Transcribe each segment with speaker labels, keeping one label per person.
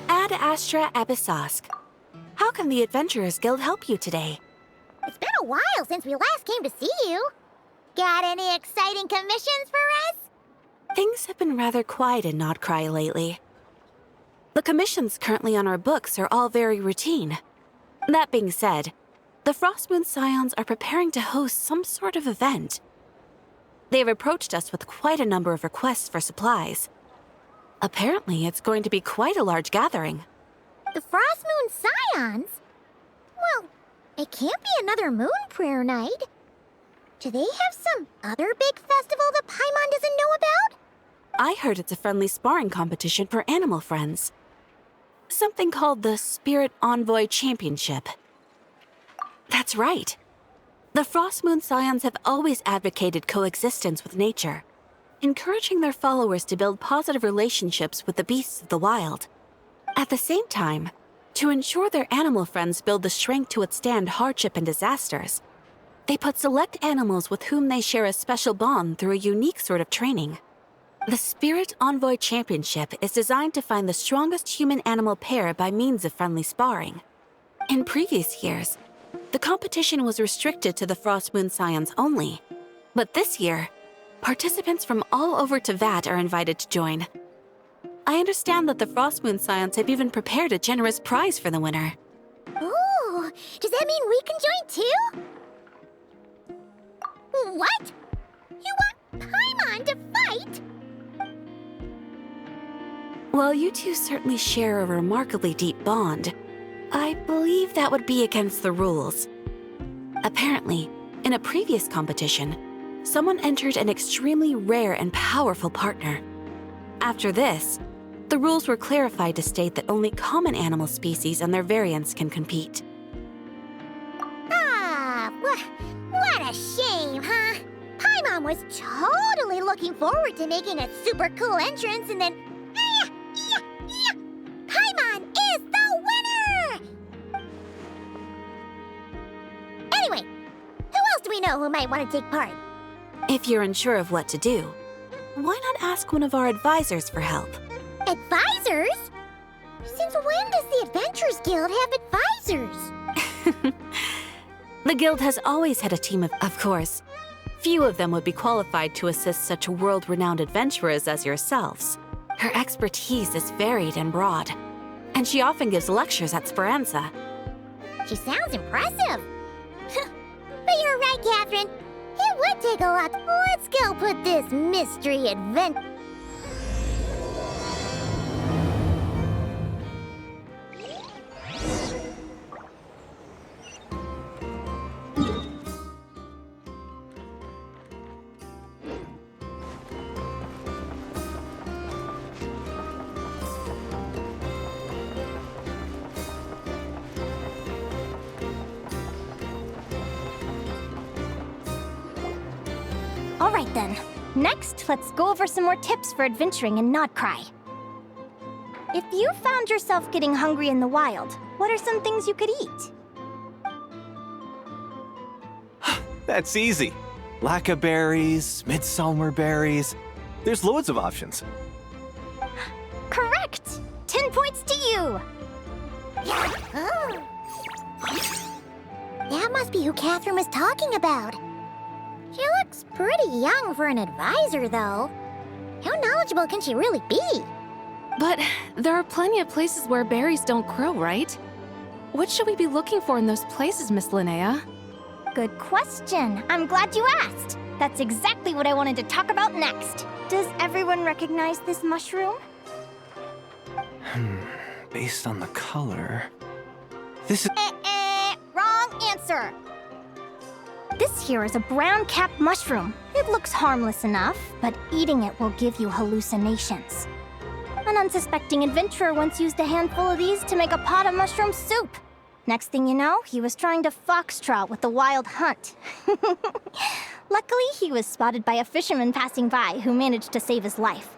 Speaker 1: Ad Astra Abyssosk. How can the Adventurers Guild help you today?
Speaker 2: It's been a while since we last came to see you. Got any exciting commissions for us?
Speaker 1: Things have been rather quiet in Nodcry lately. The commissions currently on our books are all very routine. That being said, the Frostmoon Scions are preparing to host some sort of event. They've approached us with quite a number of requests for supplies. Apparently, it's going to be quite a large gathering.
Speaker 2: The Frostmoon Scions? Well, it can't be another moon prayer night. Do they have some other big festival that Paimon doesn't know about?
Speaker 1: I heard it's a friendly sparring competition for animal friends. Something called the Spirit Envoy Championship. That's right. The Frostmoon Scions have always advocated coexistence with nature, encouraging their followers to build positive relationships with the beasts of the wild. At the same time, to ensure their animal friends build the strength to withstand hardship and disasters, they put select animals with whom they share a special bond through a unique sort of training. The Spirit Envoy Championship is designed to find the strongest human-animal pair by means of friendly sparring. In previous years, the competition was restricted to the Frostmoon Scions only. But this year, participants from all over Tevat are invited to join. I understand that the Frostmoon Scions have even prepared a generous prize for the winner.
Speaker 2: Ooh, does that mean we can join too? What? You want Paimon to fight?
Speaker 1: While you two certainly share a remarkably deep bond, I believe that would be against the rules. Apparently, in a previous competition, someone entered an extremely rare and powerful partner. After this, the rules were clarified to state that only common animal species and their variants can compete.
Speaker 2: Ah, what a shame, huh? Paimon was totally looking forward to making a super cool entrance and then... Paimon is the winner! Anyway, who else do we know who might want to take part?
Speaker 1: If you're unsure of what to do, why not ask one of our advisors for help?
Speaker 2: Advisors? Since when does the Adventurers Guild have advisors?
Speaker 1: The guild has always had a team of course. Few of them would be qualified to assist such world-renowned adventurers as yourselves. Her expertise is varied and broad, and she often gives lectures at Speranza.
Speaker 2: She sounds impressive. But you're right, Catherine. It would take a lot. Let's go put this mystery adventure.
Speaker 3: Alright then. Next, let's go over some more tips for adventuring in Nodcry. If you found yourself getting hungry in the wild, what are some things you could eat?
Speaker 4: That's easy. Lacca berries, midsummer berries. There's loads of options.
Speaker 3: Correct! 10 points to you!
Speaker 2: Oh. That must be who Catherine was talking about. She looks pretty young for an advisor, though. How knowledgeable can she really be?
Speaker 5: But there are plenty of places where berries don't grow, right? What should we be looking for in those places, Miss Linnea?
Speaker 3: Good question. I'm glad you asked. That's exactly what I wanted to talk about next. Does everyone recognize this mushroom?
Speaker 4: Based on the color... This is...
Speaker 3: Wrong answer! This here is a brown-capped mushroom. It looks harmless enough, but eating it will give you hallucinations. An unsuspecting adventurer once used a handful of these to make a pot of mushroom soup. Next thing you know, he was trying to foxtrot with the wild hunt. Luckily, he was spotted by a fisherman passing by who managed to save his life.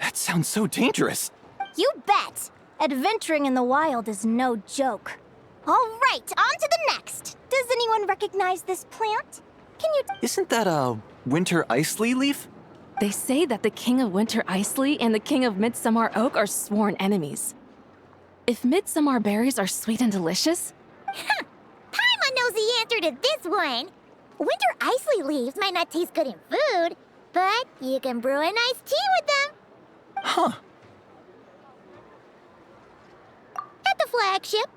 Speaker 4: That sounds so dangerous.
Speaker 3: You bet! Adventuring in the wild is no joke. All right, on to the next. Does anyone recognize this plant? Can you...
Speaker 4: Isn't that a winter ice lea leaf?
Speaker 5: They say that the King of Winter Isley and the King of Midsummer Oak are sworn enemies. If Midsummer berries are sweet and delicious...
Speaker 2: Paimon knows the answer to this one. Winter Isley leaves might not taste good in food, but you can brew a nice tea with them.
Speaker 4: Huh.
Speaker 2: At the flagship.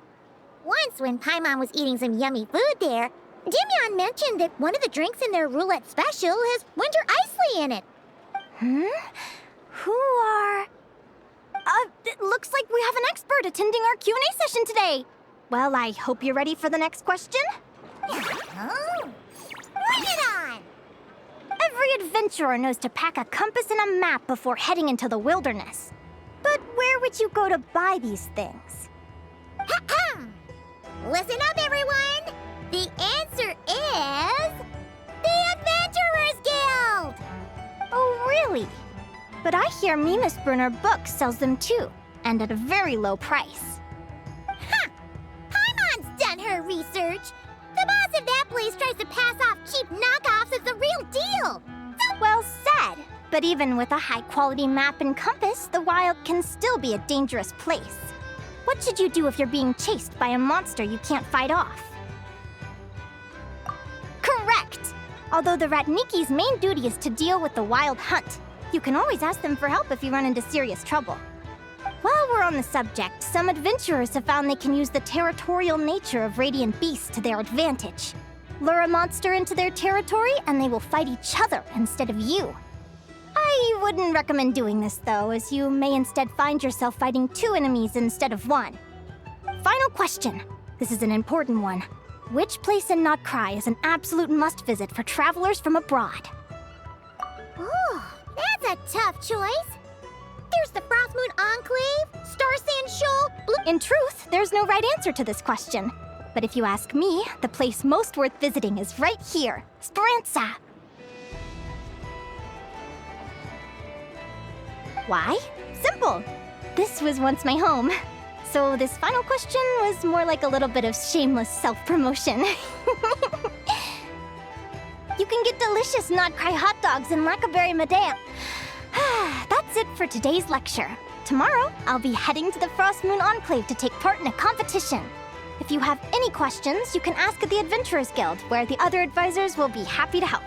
Speaker 2: Once when Paimon was eating some yummy food there, Dimyon mentioned that one of the drinks in their roulette special has Winter Isley in it.
Speaker 3: Who are... it looks like we have an expert attending our Q&A session today. Well, I hope you're ready for the next question.
Speaker 2: Oh, bring it on!
Speaker 3: Every adventurer knows to pack a compass and a map before heading into the wilderness. But where would you go to buy these things?
Speaker 2: Listen up, everyone! The answer is... the Adventurers Guild!
Speaker 3: Oh, really? But I hear Mimus Brunner Books sells them too, and at a very low price.
Speaker 2: Paimon's done her research. The boss of that place tries to pass off cheap knockoffs as the real deal.
Speaker 3: Well said. But even with a high-quality map and compass, the wild can still be a dangerous place. What should you do if you're being chased by a monster you can't fight off? Correct! Although the Ratniki's main duty is to deal with the wild hunt, you can always ask them for help if you run into serious trouble. While we're on the subject, some adventurers have found they can use the territorial nature of radiant beasts to their advantage. Lure a monster into their territory and they will fight each other instead of you. I wouldn't recommend doing this though, as you may instead find yourself fighting 2 enemies instead of 1. Final question. This is an important one. Which place in Notcry is an absolute must-visit for travelers from abroad?
Speaker 2: Ooh, that's a tough choice. There's the Frostmoon Enclave, Star Sand Shoal, Blue...
Speaker 3: In truth, there's no right answer to this question. But if you ask me, the place most worth visiting is right here, Speranza. Why? Simple. This was once my home. So this final question was more like a little bit of shameless self-promotion. You can get delicious Notcry hot dogs in Lackberry Madame. That's it for today's lecture. Tomorrow, I'll be heading to the Frostmoon Enclave to take part in a competition. If you have any questions, you can ask at the Adventurers Guild, where the other advisors will be happy to help.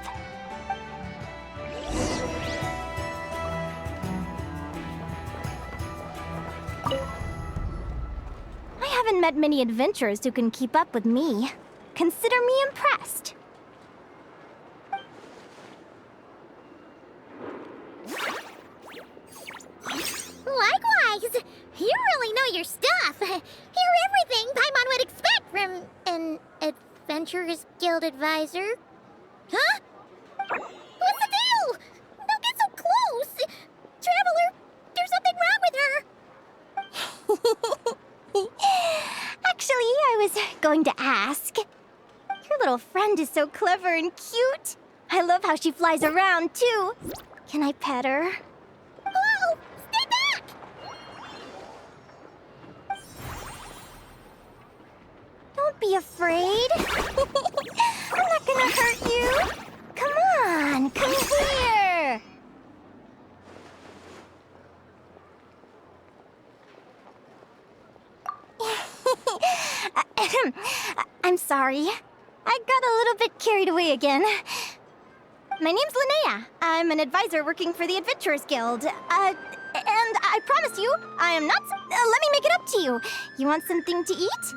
Speaker 3: I haven't met many adventurers who can keep up with me. Consider me impressed.
Speaker 2: Likewise! You really know your stuff. You're everything Paimon would expect from an Adventurers Guild advisor. Huh? What's the deal? Don't get so close! Traveler, there's something wrong with her!
Speaker 3: Actually, I was going to ask. Your little friend is so clever and cute. I love how she flies around, too. Can I pet her?
Speaker 2: Whoa! Stay back!
Speaker 3: Don't be afraid. I'm not gonna hurt you. Come on, come here. I'm sorry. I got a little bit carried away again. My name's Linnea. I'm an advisor working for the Adventurers Guild. And I promise you, I am not... let me make it up to you. You want something to eat?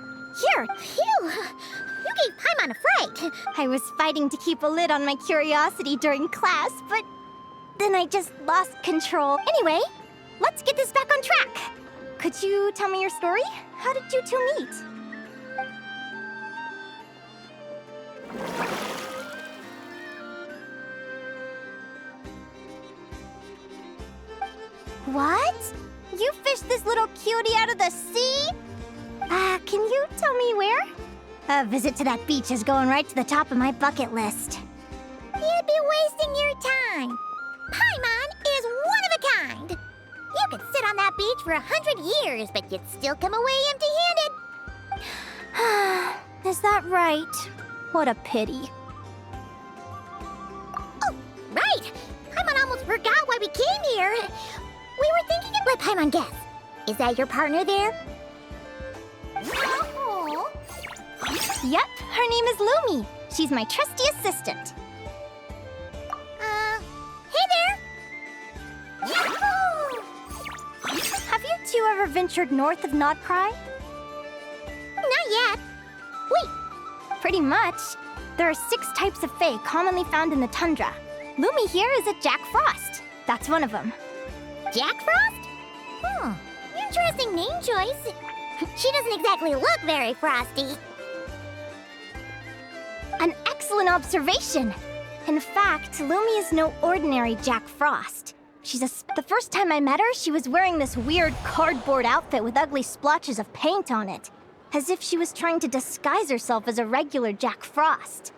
Speaker 3: Here.
Speaker 2: Phew! You gave Paimon a fright.
Speaker 3: I was fighting to keep a lid on my curiosity during class, but then I just lost control. Anyway, let's get this back on track. Could you tell me your story? How did you two meet? What? You fished this little cutie out of the sea? Can you tell me where? A visit to that beach is going right to the top of my bucket list.
Speaker 2: You'd be wasting your time. Paimon is one of a kind. You could sit on that beach for 100 years, but you'd still come away empty-handed.
Speaker 3: Is that right? What a pity.
Speaker 2: Oh, right! Paimon almost forgot let Paimon guess. Is that your partner there?
Speaker 3: Yep, her name is Lumi. She's my trusty assistant.
Speaker 2: Hey there!
Speaker 3: Have you two ever ventured north of Nodcry?
Speaker 2: Not yet.
Speaker 3: Wait, pretty much. There are 6 types of Fae commonly found in the tundra. Lumi here is a Jack Frost. That's one of them.
Speaker 2: Jack Frost? Interesting name choice. She doesn't exactly look very frosty.
Speaker 3: An excellent observation. In fact, Lumi is no ordinary Jack Frost. The first time I met her, she was wearing this weird cardboard outfit with ugly splotches of paint on it, as if she was trying to disguise herself as a regular Jack Frost.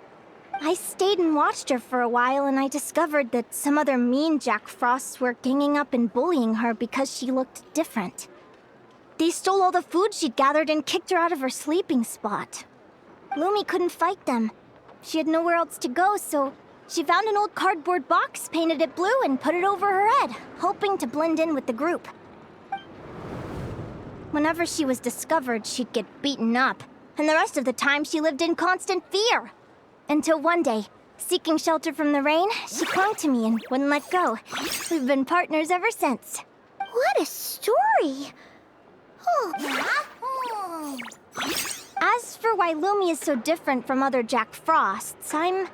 Speaker 3: I stayed and watched her for a while, and I discovered that some other mean Jack Frosts were ganging up and bullying her because she looked different. They stole all the food she'd gathered and kicked her out of her sleeping spot. Lumi couldn't fight them. She had nowhere else to go, so she found an old cardboard box, painted it blue, and put it over her head, hoping to blend in with the group. Whenever she was discovered, she'd get beaten up, and the rest of the time she lived in constant fear. Until one day, seeking shelter from the rain, she clung to me and wouldn't let go. We've been partners ever since.
Speaker 2: What a story!
Speaker 3: As for why Lumi is so different from other Jack Frosts, I'm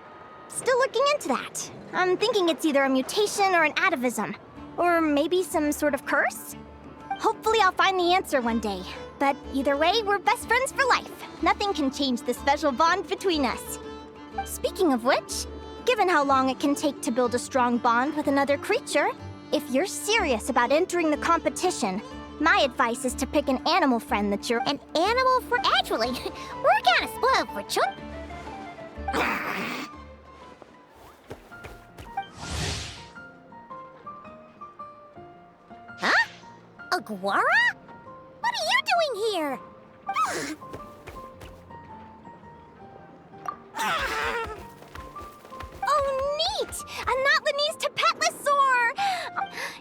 Speaker 3: still looking into that. I'm thinking it's either a mutation or an atavism. Or maybe some sort of curse? Hopefully I'll find the answer one day. But either way, we're best friends for life. Nothing can change the special bond between us. Speaking of which, given how long it can take to build a strong bond with another creature, if you're serious about entering the competition, my advice is to pick an animal friend that you're—
Speaker 2: An animal for— Actually, we're kinda spoiled for choice. Huh? Aguara? What are you doing here?
Speaker 3: Oh, neat! A Notlanese Tapetlosaur!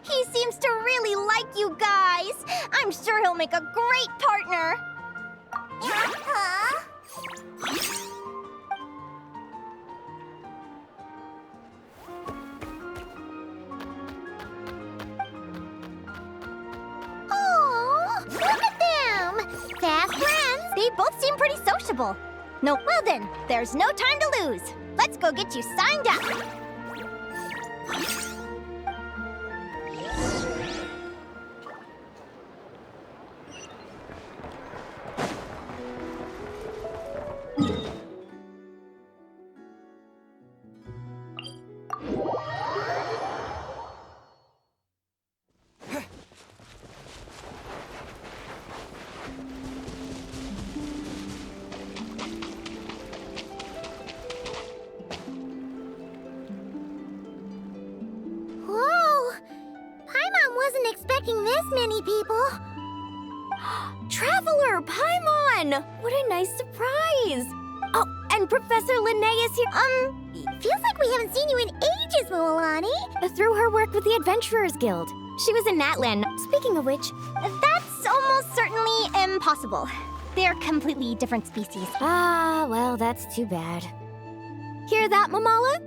Speaker 3: He seems to really like you guys. I'm sure he'll make a great partner.
Speaker 2: Oh, look at them! Fast friends!
Speaker 3: They both seem pretty sociable. No, well then, there's no time to lose. Let's go get you signed up.
Speaker 2: Whoa! Paimon wasn't expecting this many people.
Speaker 3: Traveler, Paimon! What a nice surprise! Oh, and Professor Linnaeus here.
Speaker 2: Feels like we haven't seen you in ages, Mualani.
Speaker 3: Through her work with the Adventurers Guild. She was in Natlan. Speaking of which, that's almost certainly impossible. They're completely different species.
Speaker 6: Ah, well, that's too bad. Hear that, Mamala?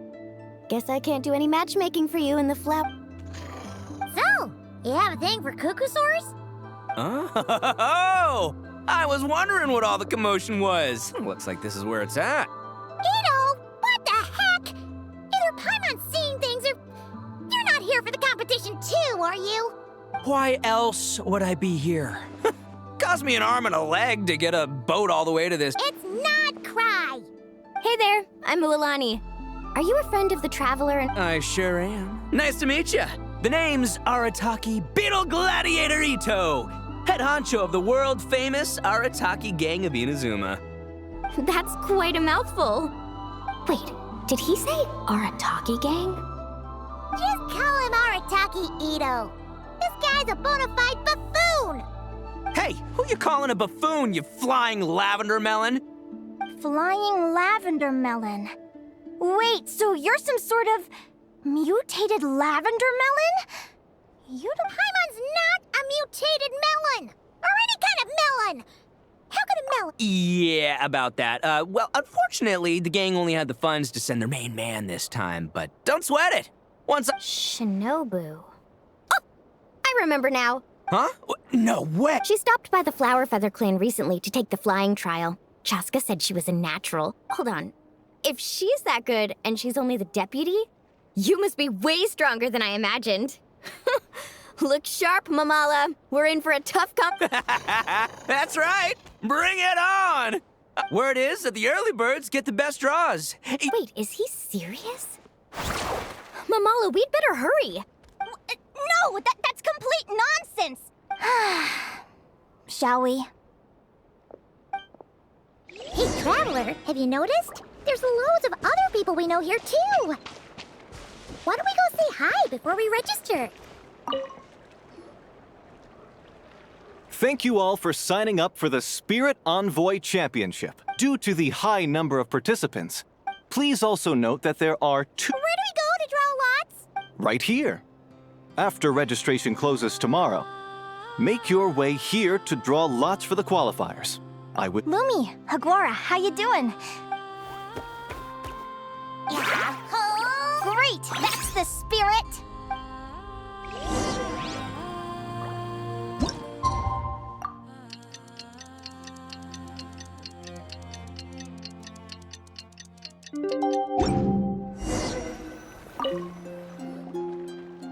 Speaker 6: Guess I can't do any matchmaking for you in the flap.
Speaker 2: So, you have a thing for cuckoosaurs?
Speaker 7: Oh! I was wondering what all the commotion was. Looks like this is where it's at.
Speaker 2: Ito, what the heck? Either Paimon's seeing things or you're not here for the competition too, are you?
Speaker 7: Why else would I be here? Cost me an arm and a leg to get a boat all the way to this.
Speaker 2: It's not Cry.
Speaker 6: Hey there, I'm Mualani. Are you a friend of the Traveler and—
Speaker 7: I sure am. Nice to meet you. The name's Arataki Beetle Gladiator Ito, head honcho of the world-famous Arataki Gang of Inazuma.
Speaker 6: That's quite a mouthful. Wait, did he say Arataki Gang?
Speaker 2: Just call him Arataki Ito. This guy's a bona fide buffoon.
Speaker 7: Hey, who you calling a buffoon, you flying lavender melon?
Speaker 3: Flying lavender melon. Wait, so you're some sort of mutated lavender melon?
Speaker 2: Paimon's not a mutated melon! Or any kind of melon! How could a melon...
Speaker 7: Yeah, about that. Well, unfortunately, the gang only had the funds to send their main man this time, but don't sweat it. Once I...
Speaker 6: Shinobu. Oh! I remember now.
Speaker 7: Huh? No way!
Speaker 6: She stopped by the Flower Feather clan recently to take the flying trial. Chaska said she was a natural. Hold on. If she's that good and she's only the deputy, you must be way stronger than I imagined. Look sharp, Mamala. We're in for a tough
Speaker 7: That's right! Bring it on! Word is that the early birds get the best draws.
Speaker 6: Wait, is he serious? Mamala, we'd better hurry.
Speaker 3: No, that's complete nonsense! Shall we?
Speaker 2: Hey, Traveler, have you noticed? There's loads of other people we know here, too! Why don't we go say hi before we register?
Speaker 4: Thank you all for signing up for the Spirit Envoy Championship. Due to the high number of participants, please also note that there are two...
Speaker 2: Where do we go to draw lots?
Speaker 4: right here. After registration closes tomorrow, make your way here to draw lots for the qualifiers. I would...
Speaker 3: Lumi, Agora, how you doing? Great, that's the spirit!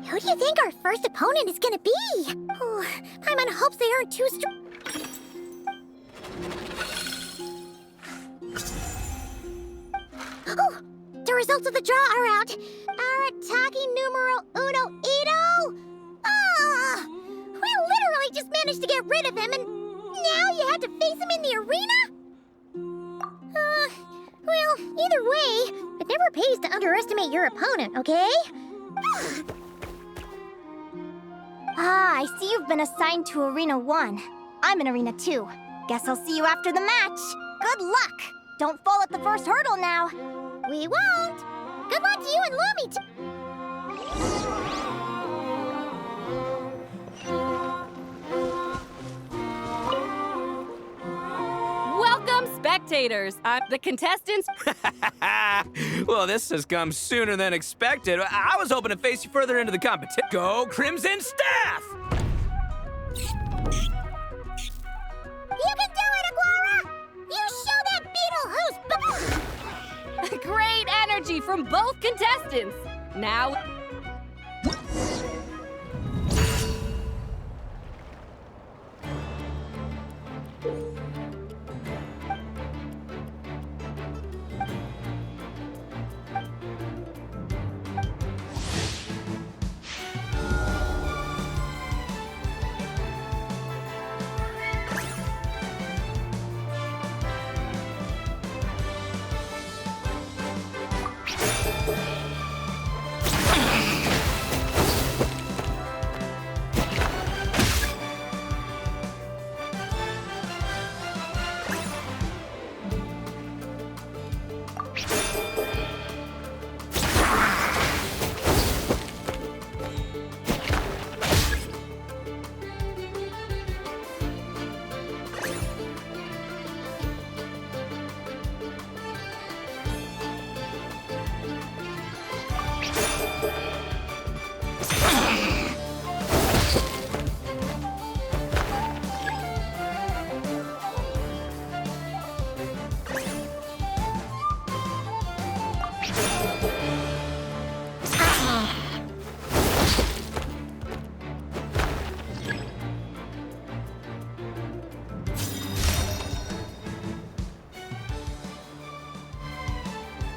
Speaker 2: Who do you think our first opponent is gonna be? Oh, Paimon hopes they aren't too strong. Oh, the results of the draw are out. Arataki numero uno Ito? Ah, we literally just managed to get rid of him, and now you have to face him in the arena? Well, either way, it never pays to underestimate your opponent, okay?
Speaker 3: I see you've been assigned to Arena 1. I'm in Arena 2. Guess I'll see you after the match. Good luck! Don't fall at the first hurdle now.
Speaker 2: We won't! Good luck to you and Lumi, too!
Speaker 5: Welcome, spectators. The contestants.
Speaker 7: Well, this has come sooner than expected. I was hoping to face you further into the competition. Go Crimson Staff!
Speaker 2: You can do it, Agora! You show that beetle who's...
Speaker 5: Great energy from both contestants. Now.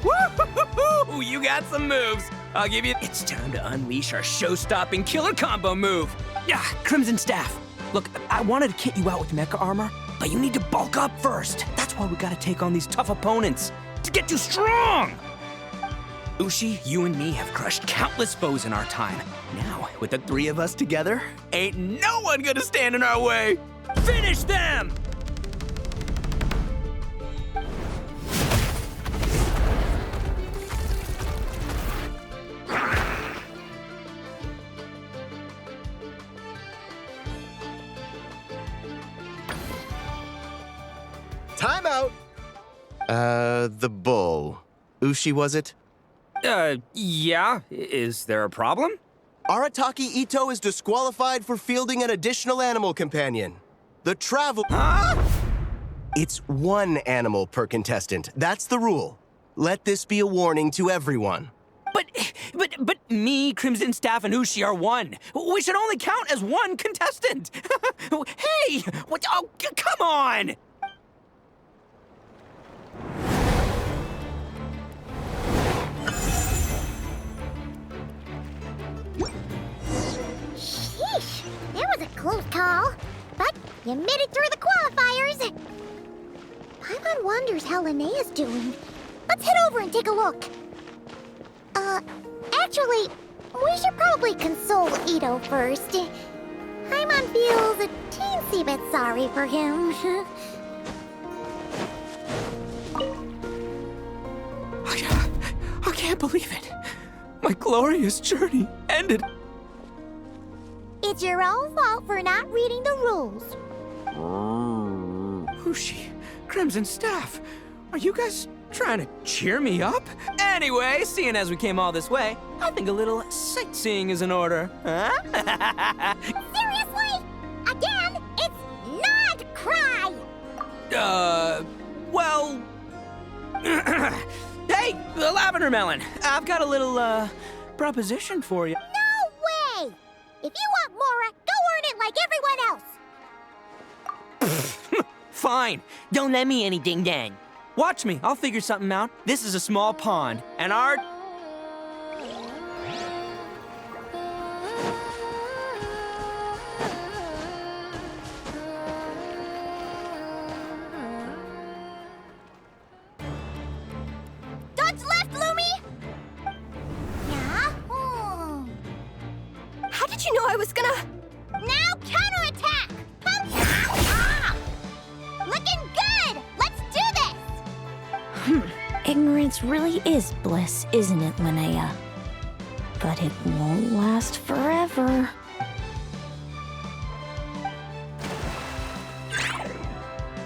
Speaker 7: Woo-hoo-hoo-hoo! You got some moves. I'll give you... It's time to unleash our show-stopping killer combo move. Yeah, Crimson Staff. Look, I wanted to kit you out with mecha armor, but you need to bulk up first. That's why we gotta take on these tough opponents to get you strong. Ushi, you and me have crushed countless foes in our time. Now, with the three of us together, ain't no one gonna stand in our way. Finish them!
Speaker 8: time out! The bull. Ushi, was it?
Speaker 7: Yeah. Is there a problem?
Speaker 8: Arataki Ito is disqualified for fielding an additional animal companion. The travel...
Speaker 7: Huh?
Speaker 8: It's one animal per contestant. That's the rule. Let this be a warning to everyone.
Speaker 7: But me, Crimson Staff, and Ushi are one. We should only count as one contestant. Hey! What? Oh, come on!
Speaker 2: Sheesh, that was a close call. But you made it through the qualifiers. Paimon wonders how Linnea's doing. Let's head over and take a look. Actually, we should probably console Ito first. Paimon feels a teensy bit sorry for him.
Speaker 7: I can't believe it. My glorious journey ended.
Speaker 2: It's your own fault for not reading the rules.
Speaker 7: Ushi, Crimson Staff, are you guys trying to cheer me up? Anyway, seeing as we came all this way, I think a little sightseeing is in order, huh?
Speaker 2: Seriously? Again, it's not cry!
Speaker 7: Well... Hey, the Lavender Melon, I've got a little, proposition for you.
Speaker 2: No way! If you want Mora, go earn it like everyone else!
Speaker 7: Fine, don't let me anything then. Watch me, I'll figure something out. This is a small pond, and our...
Speaker 2: Dodge left, Lumi! Yeah?
Speaker 6: How did you know I was gonna...
Speaker 2: Now counterattack! Come ah! Looking good! Let's do this!
Speaker 3: Ignorance really is bliss, isn't it, Linnea? But it won't last forever.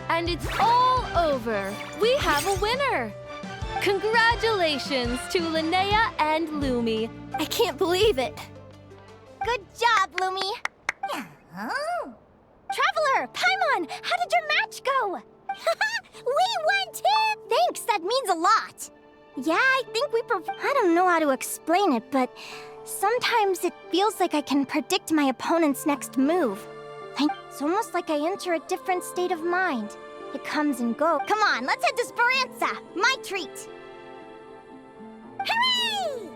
Speaker 5: And it's all over. We have a winner. Congratulations to Linnea and Lumi.
Speaker 3: I can't believe it.
Speaker 2: Good job, Lumi! Oh.
Speaker 3: Traveler, Paimon, how did your match go?
Speaker 2: We won too!
Speaker 3: Thanks, that means a lot. Yeah, I think I don't know how to explain it, but sometimes it feels like I can predict my opponent's next move. It's almost like I enter a different state of mind. It comes and goes. Come on, let's head to Speranza, my treat.
Speaker 2: Hooray!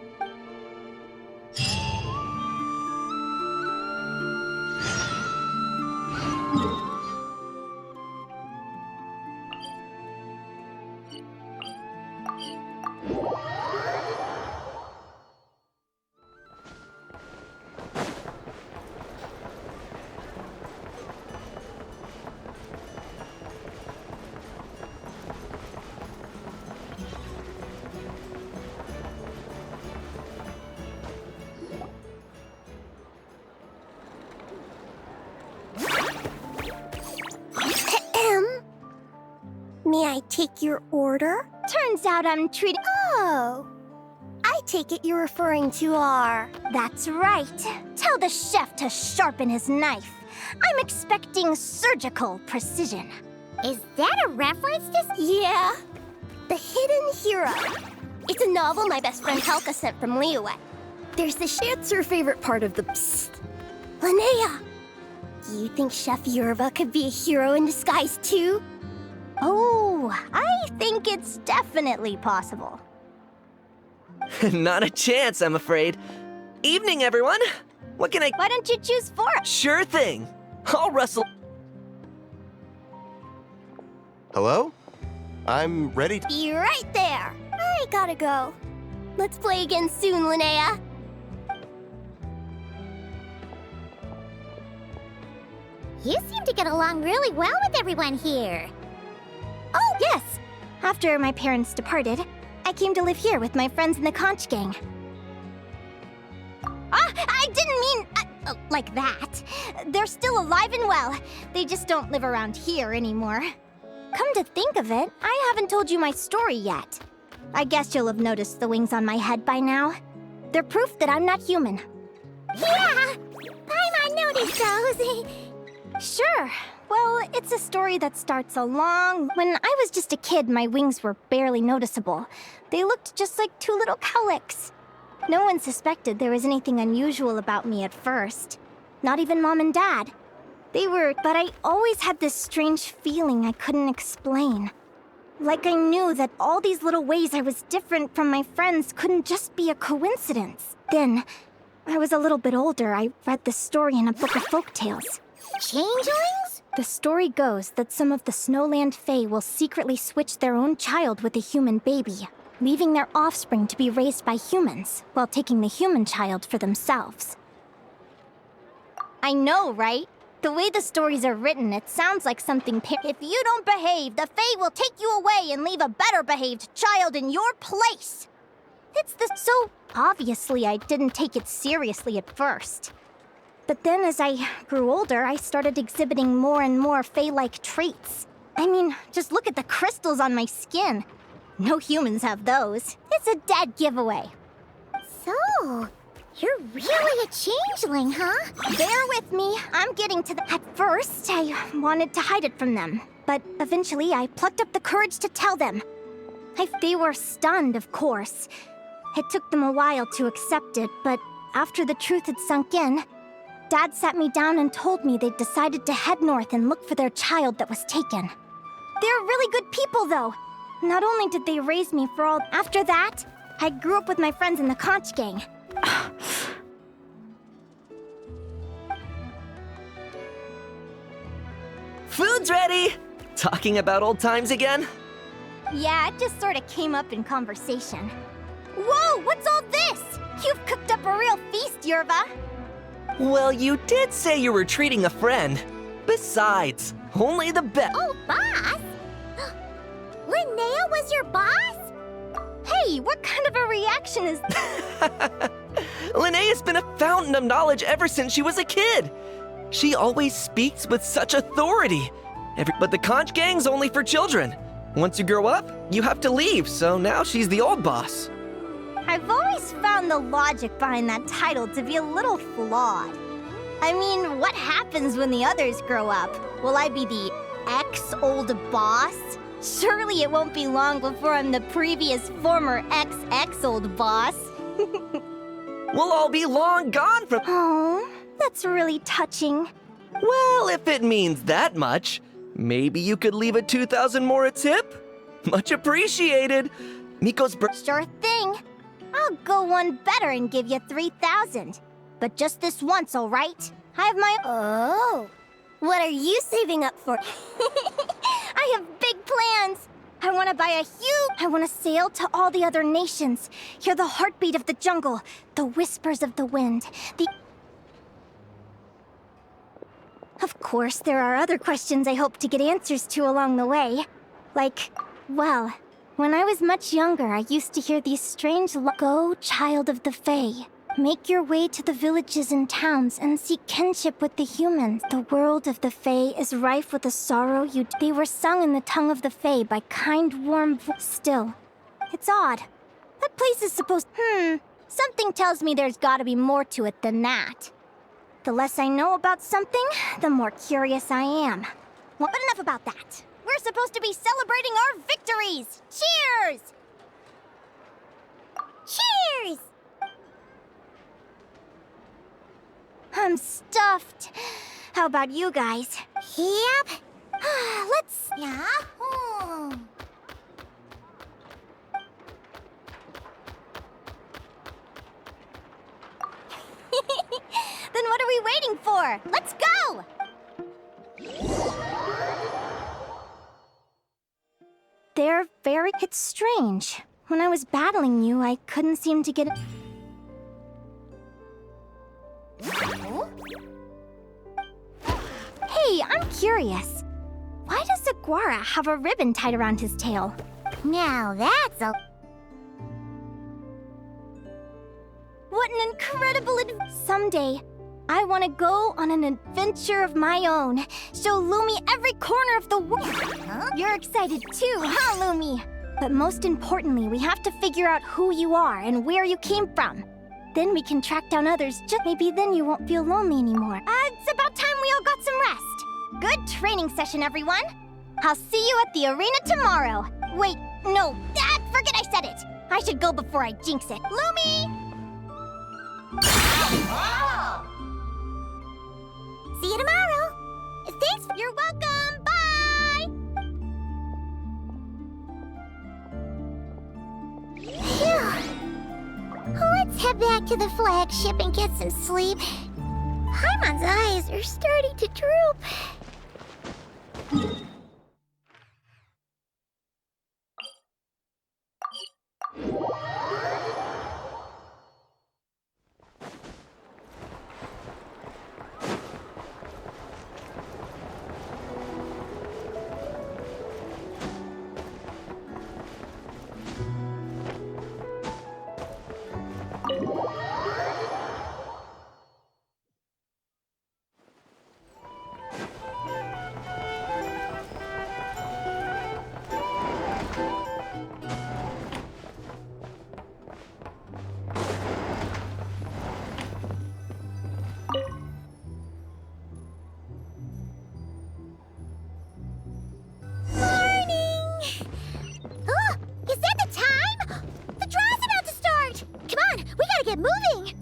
Speaker 3: May I take your order? Turns out I'm treating... Oh! I take it you're referring to our... That's right. Tell the chef to sharpen his knife. I'm expecting surgical precision.
Speaker 2: Is that a reference to...
Speaker 3: Yeah. The Hidden Hero. It's a novel my best friend Helka sent from Liyue. There's the That's her favorite part of the... Psst. Linnea! Do you think Chef Yerba could be a hero in disguise too? Oh, I think it's definitely possible.
Speaker 9: Not a chance, I'm afraid. Evening, everyone. What can I...
Speaker 3: Why don't you choose for us?
Speaker 9: Sure thing. I'll rustle...
Speaker 8: Hello? I'm ready to...
Speaker 3: Be right there. I gotta go. Let's play again soon, Linnea.
Speaker 2: You seem to get along really well with everyone here.
Speaker 3: Oh, yes. After my parents departed, I came to live here with my friends in the conch gang. I didn't mean like that. They're still alive and well. They just don't live around here anymore. Come to think of it, I haven't told you my story yet. I guess you'll have noticed the wings on my head by now. They're proof that I'm not human.
Speaker 2: Yeah! Paimon noticed those.
Speaker 3: Sure. Well, it's a story that starts When I was just a kid, my wings were barely noticeable. They looked just like two little cowlicks. No one suspected there was anything unusual about me at first. Not even Mom and Dad. But I always had this strange feeling I couldn't explain. Like I knew that all these little ways I was different from my friends couldn't just be a coincidence. Then, I was a little bit older, I read this story in a book of folktales.
Speaker 2: Changelings?
Speaker 3: The story goes that some of the Snowland Fae will secretly switch their own child with a human baby, leaving their offspring to be raised by humans, while taking the human child for themselves. I know, right? The way the stories are written, it sounds like something If you don't behave, the Fae will take you away and leave a better-behaved child in your place! So obviously I didn't take it seriously at first. But then as I grew older, I started exhibiting more and more Fae-like traits. I mean, just look at the crystals on my skin. No humans have those. It's a dead giveaway.
Speaker 2: So, you're really a changeling, huh?
Speaker 3: Bear with me, I'm getting to the... At first, I wanted to hide it from them. But eventually, I plucked up the courage to tell them. They were stunned, of course. It took them a while to accept it, but after the truth had sunk in, Dad sat me down and told me they'd decided to head north and look for their child that was taken. They're really good people, though. Not only did they raise me for all... After that, I grew up with my friends in the conch gang.
Speaker 9: Food's ready! Talking about old times again?
Speaker 3: Yeah, it just sort of came up in conversation. Whoa, what's all this? You've cooked up a real feast, Yerva.
Speaker 9: Well, you did say you were treating a friend. Besides, only the best.
Speaker 2: Oh, boss? Linnea was your boss?
Speaker 3: Hey, what kind of a reaction is...
Speaker 9: Linnea's been a fountain of knowledge ever since she was a kid. She always speaks with such authority. But the conch gang's only for children. Once you grow up, you have to leave, so now she's the old boss.
Speaker 3: I've always found the logic behind that title to be a little flawed. I mean, what happens when the others grow up? Will I be the ex-old boss? Surely it won't be long before I'm the previous former ex-old boss.
Speaker 9: We'll all be long gone from...
Speaker 3: Oh, that's really touching.
Speaker 9: Well, if it means that much, maybe you could leave a 2,000 more a tip? Much appreciated. Miko's
Speaker 3: Sure thing. I'll go one better and give you 3,000. But just this once, all right? I have my...
Speaker 2: Oh. What are you saving up for?
Speaker 3: I have big plans. I want to buy a huge... I want to sail to all the other nations, hear the heartbeat of the jungle, the whispers of the wind, the... Of course, there are other questions I hope to get answers to along the way. Like, well, when I was much younger, I used to hear these strange... Go, child of the Fae. Make your way to the villages and towns and seek kinship with the humans. The world of the Fae is rife with a sorrow They were sung in the tongue of the Fae by kind, warm Still, it's odd. That place is supposed... Something tells me there's gotta be more to it than that. The less I know about something, the more curious I am. Well, but enough about that. We're supposed to be celebrating our victories! Cheers!
Speaker 2: Cheers!
Speaker 3: I'm stuffed. How about you guys?
Speaker 2: Yep.
Speaker 3: Let's...
Speaker 2: Yeah?
Speaker 3: Then what are we waiting for? Let's go! They're very... It's strange. When I was battling you, I couldn't seem to get... Hey, I'm curious. Why does Aguara have a ribbon tied around his tail?
Speaker 2: Now that's a...
Speaker 3: What an incredible Someday, I want to go on an adventure of my own. Show Lumi every corner of the world. Huh? You're excited too, huh, Lumi? But most importantly, we have to figure out who you are and where you came from. Then we can track down others. Just maybe then you won't feel lonely anymore. It's about time we all got some rest. Good training session, everyone. I'll see you at the arena tomorrow. Wait, no, forget I said it. I should go before I jinx it. Lumi!
Speaker 2: See you tomorrow. Thanks. You're welcome. Bye. Phew. Let's head back to the flagship and get some sleep. Paimon's eyes are starting to droop. Get moving!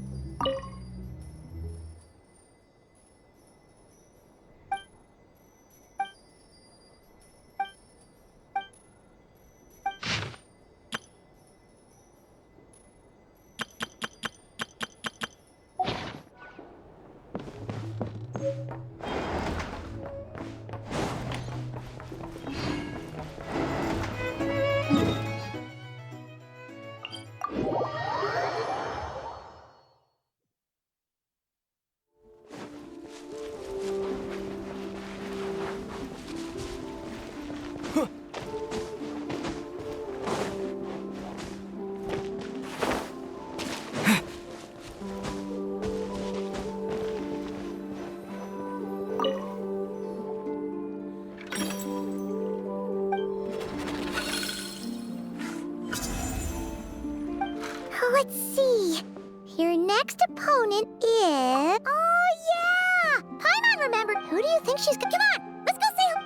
Speaker 2: Let's see. Your next opponent is... Oh, yeah! Paimon remembered. Who do you think she's... Come on! Let's go see him!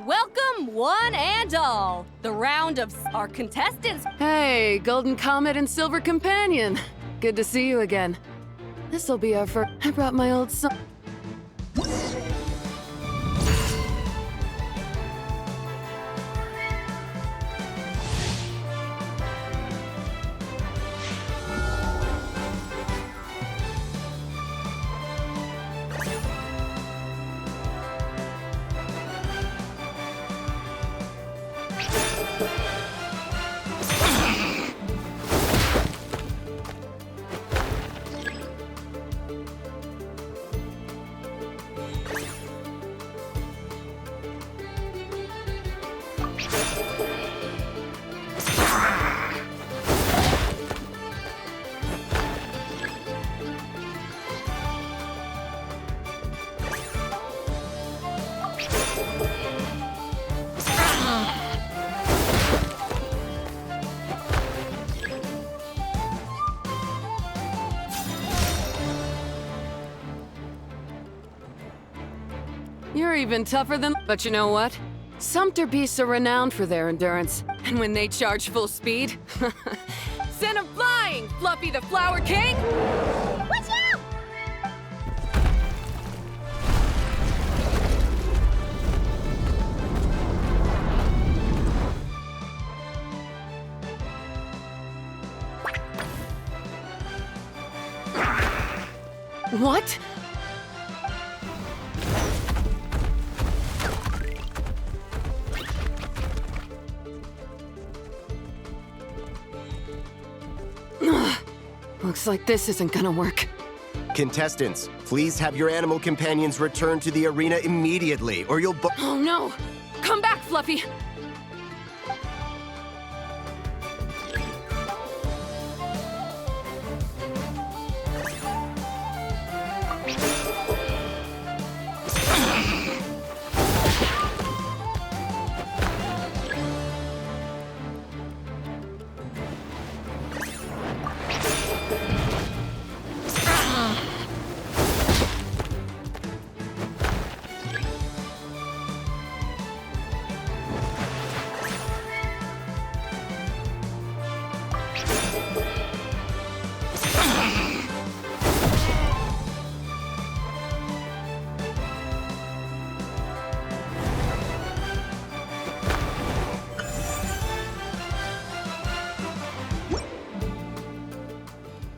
Speaker 5: Welcome, one and all. The round of our contestants.
Speaker 10: Hey, Golden Comet and Silver Companion. Good to see you again. This'll be our first. I brought my old son. You're even tougher than... But you know what? Sumpter beasts are renowned for their endurance. And when they charge full speed... Send them flying, Fluffy the Flower King!
Speaker 2: Watch out!
Speaker 10: What? Looks like this isn't gonna work.
Speaker 8: Contestants, please have your animal companions return to the arena immediately, or you'll
Speaker 10: Oh no! Come back, Fluffy!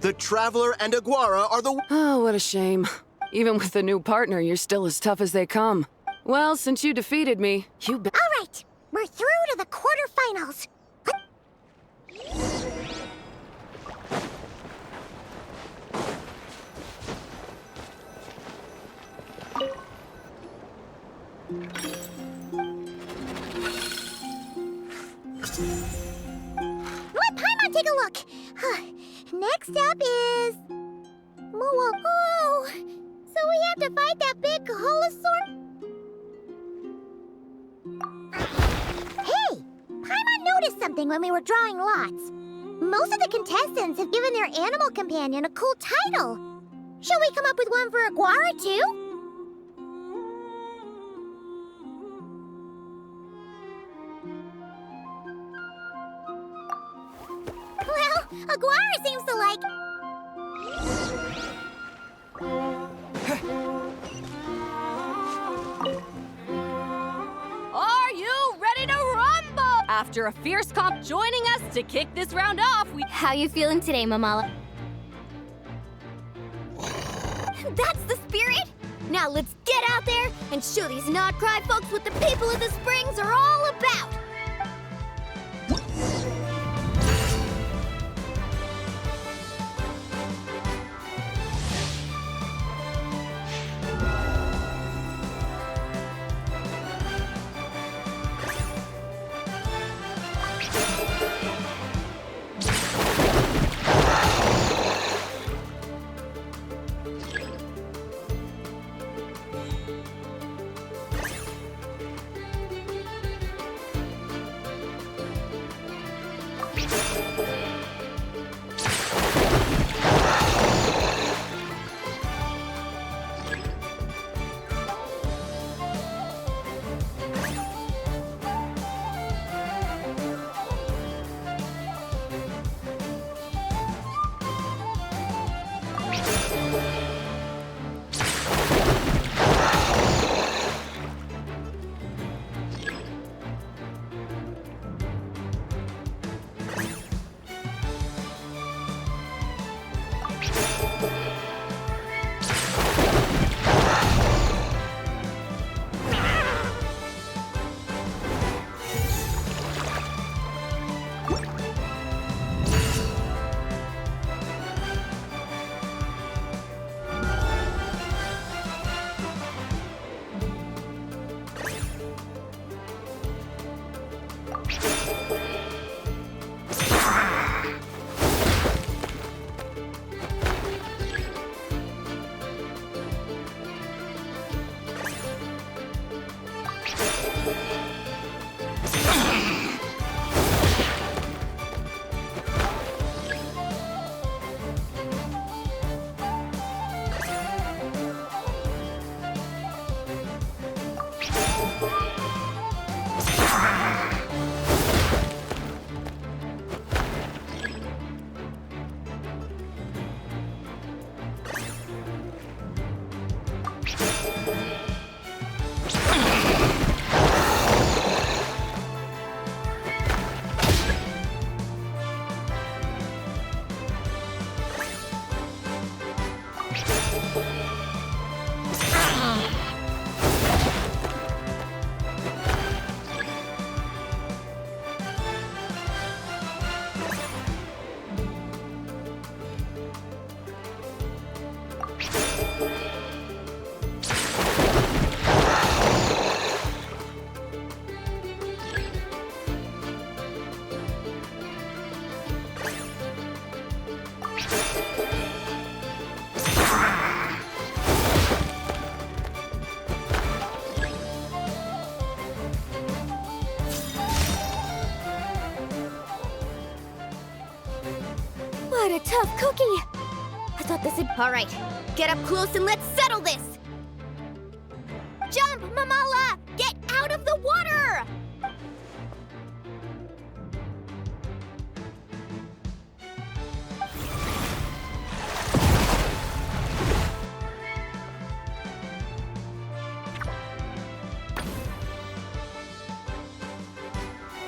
Speaker 8: The Traveler and Aguara are the...
Speaker 10: Oh, what a shame. Even with a new partner, you're still as tough as they come. Well, since you defeated me, you bet.
Speaker 2: All right, we're through to the quarterfinals. Let Paimon take a look. Next up is... Whoa. So we have to fight that big holosaur? Hey! Paimon noticed something when we were drawing lots. Most of the contestants have given their animal companion a cool title. Shall we come up with one for Aguara, too? Well, Aguara seems to like...
Speaker 5: Are you ready to rumble? After a fierce comp joining us to kick this round off, we...
Speaker 6: How you feeling today, Mamala? That's the spirit! Now let's get out there and show these not-cry folks what the people of the Springs are all about! What a tough cookie! I thought this would... All right, get up close and let's settle this! Jump, Mamala! Get out of the water!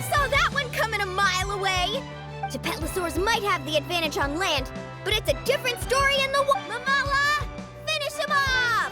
Speaker 6: Saw that one coming a mile away! Gepetlosaurs might have the advantage on land, but it's a different story in the water. Mamala! Finish him off!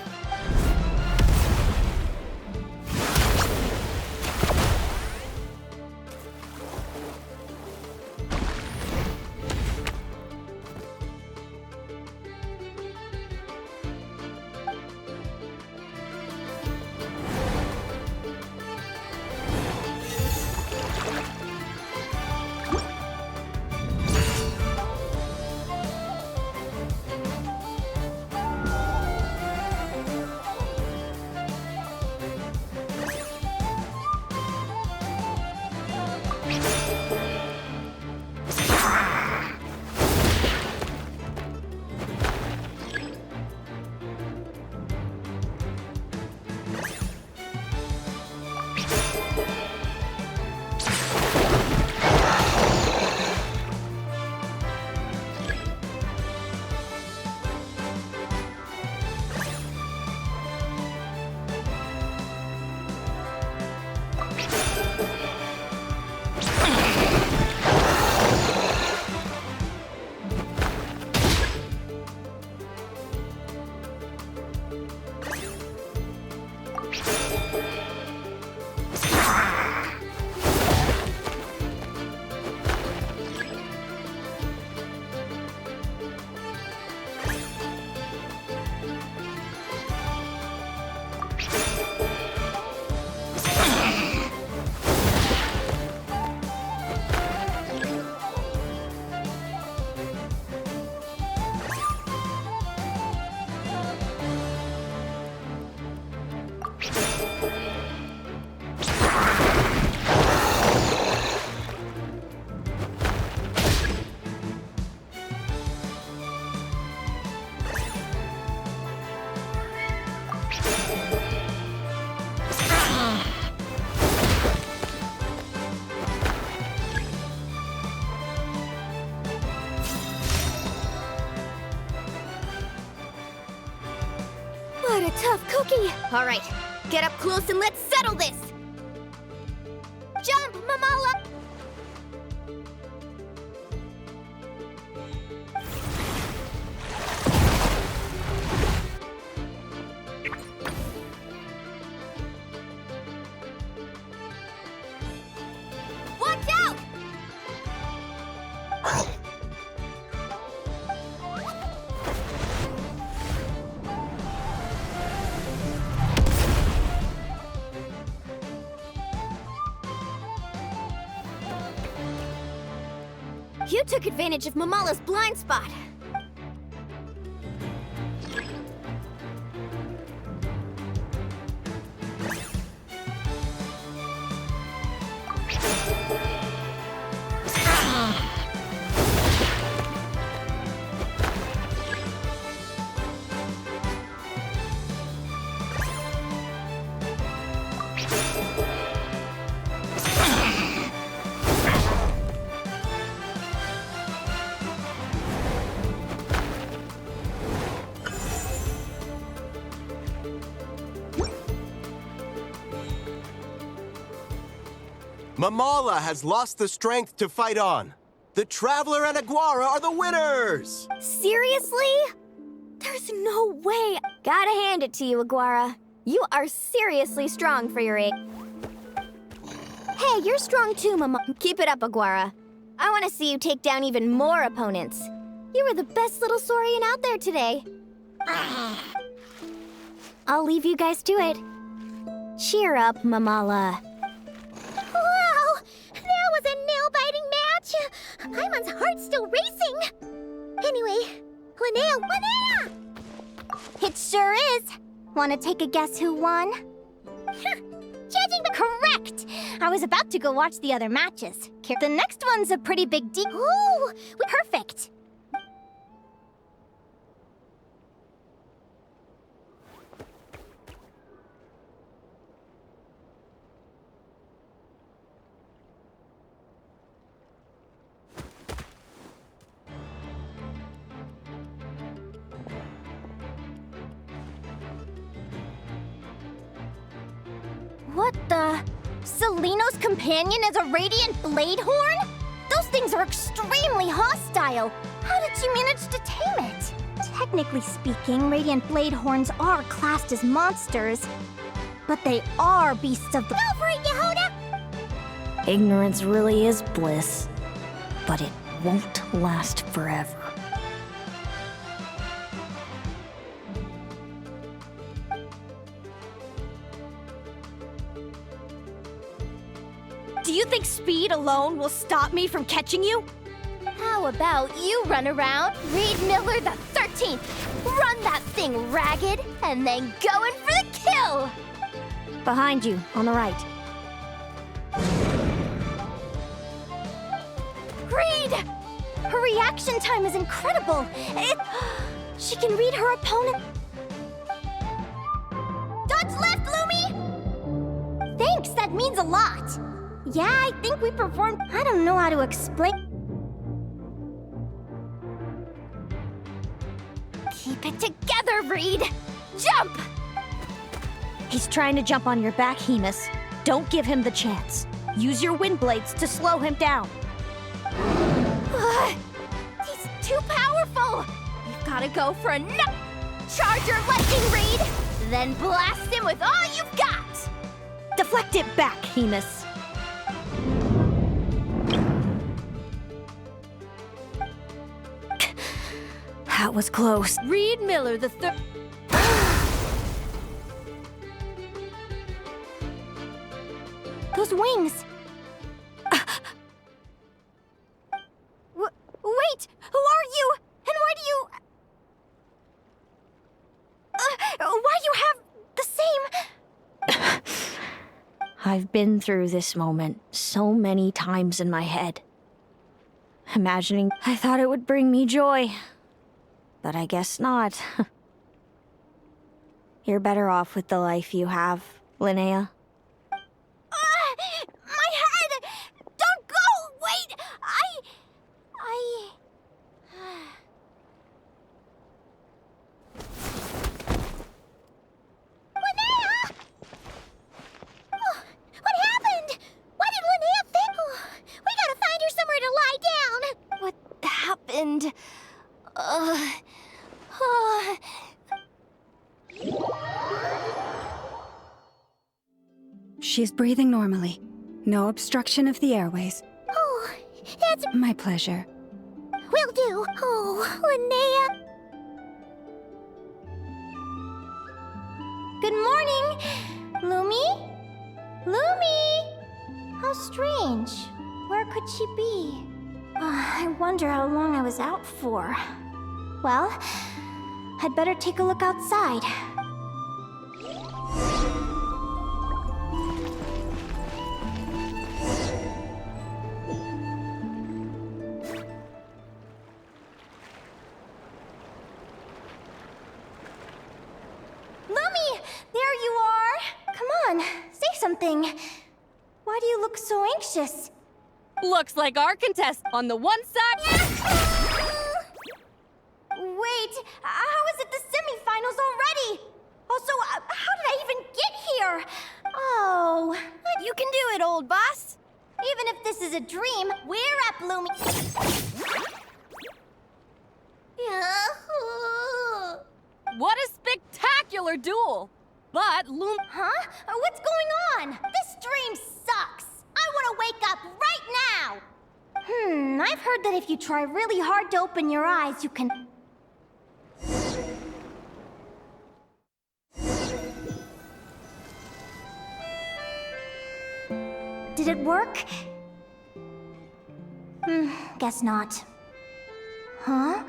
Speaker 6: What a tough cookie! All right, get up close and let's settle this! Jump, Mamala! Watch out! You took advantage of Mamala's blind spot.
Speaker 8: Mamala has lost the strength to fight on. The Traveler and Aguara are the winners!
Speaker 6: Seriously? There's no way. Gotta hand it to you, Aguara. You are seriously strong for your age. Hey, you're strong too, Mama. Keep it up, Aguara. I want to see you take down even more opponents. You were the best little saurian out there today. I'll leave you guys to it. Cheer up, Mamala.
Speaker 2: Wow! That was a nail-biting match! Paimon's heart's still racing! Anyway, Linnea!
Speaker 3: It sure is. Want to take a guess who won?
Speaker 2: Judging the...
Speaker 3: Correct! I was about to go watch the other matches. The next one's a pretty big deal.
Speaker 2: Ooh!
Speaker 3: Perfect! What the? Seleno's companion is a radiant blade horn? Those things are extremely hostile. How did you manage to tame it? Technically speaking, radiant blade horns are classed as monsters, but they are beasts of the—
Speaker 2: Go for it, Yehoda!
Speaker 11: Ignorance really is bliss, but it won't last forever.
Speaker 3: Do you think speed alone will stop me from catching you?
Speaker 2: How about you run around, Reed Miller the 13th, run that thing ragged, and then go in for the kill!
Speaker 3: Behind you, on the right. Reed! Her reaction time is incredible! She can read her opponent— Dodge left, Lumi! Thanks, that means a lot! Yeah, I think we performed— I don't know how to explain—
Speaker 2: Keep it together, Reed! Jump!
Speaker 3: He's trying to jump on your back, Hemus. Don't give him the chance. Use your wind blades to slow him down.
Speaker 2: He's too powerful! You've gotta go for a Charge your lightning, Reed! Then blast him with all you've got!
Speaker 3: Deflect it back, Hemus. That was close.
Speaker 5: Reed Miller the third.
Speaker 3: Those wings! Wait! Who are you? And why do you... why do you have the same...
Speaker 11: I've been through this moment so many times in my head. Imagining I thought it would bring me joy. But I guess not. You're better off with the life you have, Linnea.
Speaker 3: My head! Don't go! Wait!
Speaker 2: Linnea! Oh, what happened? Why did Linnea think? Oh, we gotta find her somewhere to lie down.
Speaker 3: What happened?
Speaker 12: She's breathing normally. No obstruction of the airways.
Speaker 2: Oh, that's...
Speaker 12: My pleasure.
Speaker 2: Will do. Oh, Linnea.
Speaker 3: Good morning, Lumi? Lumi! How strange. Where could she be? I wonder how long I was out for. Well, I'd better take a look outside. Lumi! There you are! Come on, say something. Why do you look so anxious?
Speaker 5: Looks like our contest on the one side.
Speaker 3: Wait, how is it the semifinals already? Also, how did I even get here? Oh.
Speaker 2: You can do it, old boss.
Speaker 3: Even if this is a dream, we're up, Lumi.
Speaker 5: What a spectacular duel! But
Speaker 3: Huh? What's going on? This dream sucks. I want to wake up right now. I've heard that if you try really hard to open your eyes, you can... Did it work? Guess not. Huh?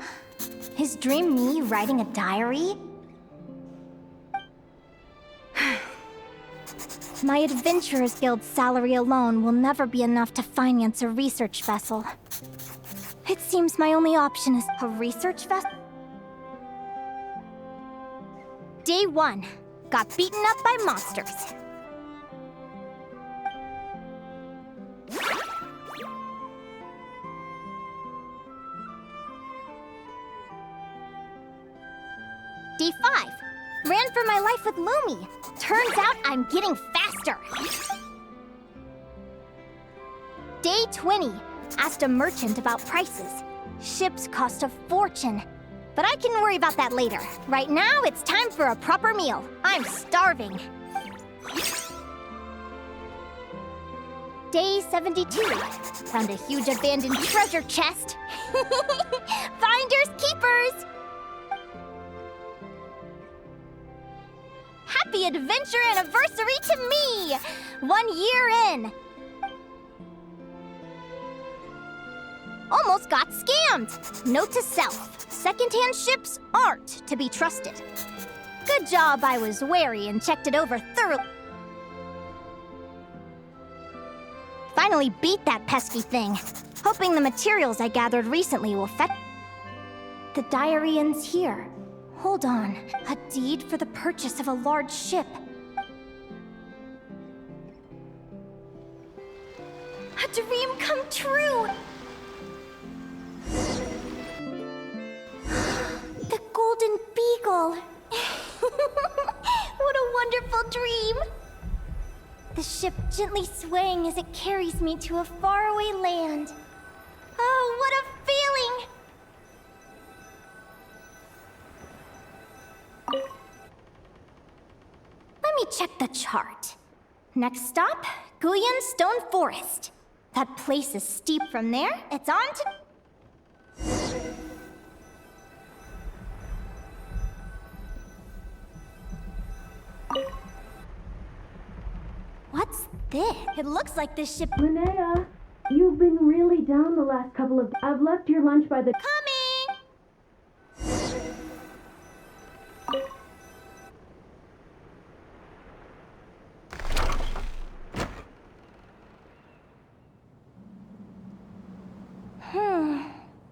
Speaker 3: Is Dream me writing a diary? My Adventurers Guild salary alone will never be enough to finance a research vessel. It seems my only option is a research vessel. Day 1. Got beaten up by monsters. Day 5. Ran for my life with Lumi. Turns out I'm getting faster. Day 20. Asked a merchant about prices. Ships cost a fortune. But I can worry about that later. Right now, it's time for a proper meal. I'm starving. Day 72. Found a huge abandoned treasure chest. Finders keepers! Happy adventure anniversary to me! 1 year in. Almost got scammed. Note to self, secondhand ships aren't to be trusted. Good job I was wary and checked it over thoroughly. Finally beat that pesky thing. Hoping the materials I gathered recently will fetch. The diary ends here. Hold on. A deed for the purchase of a large ship. A dream come true! The Golden Beagle! What a wonderful dream! The ship gently swaying as it carries me to a faraway land. Oh, what a feeling! Let me check the chart. Next stop, Guyan Stone Forest. That place is steep from there. It's on to... What's this? It looks like this ship...
Speaker 13: Linnea, you've been really down the last couple of... I've left your lunch by the...
Speaker 3: Coming!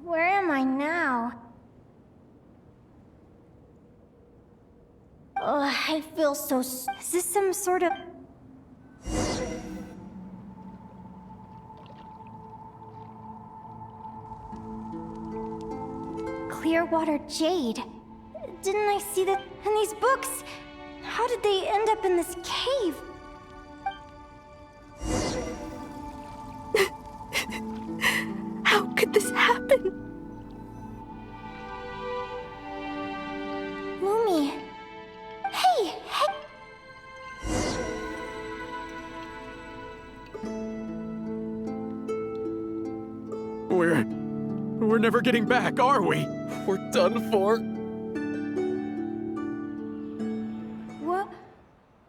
Speaker 3: Where am I now? Oh, I feel so... Is this some sort of... Clearwater jade. Didn't I see that in these books? How did they end up in this cave?
Speaker 11: How could this happen?
Speaker 3: Lumi. Hey!
Speaker 14: We're never getting back, are we? We're done for.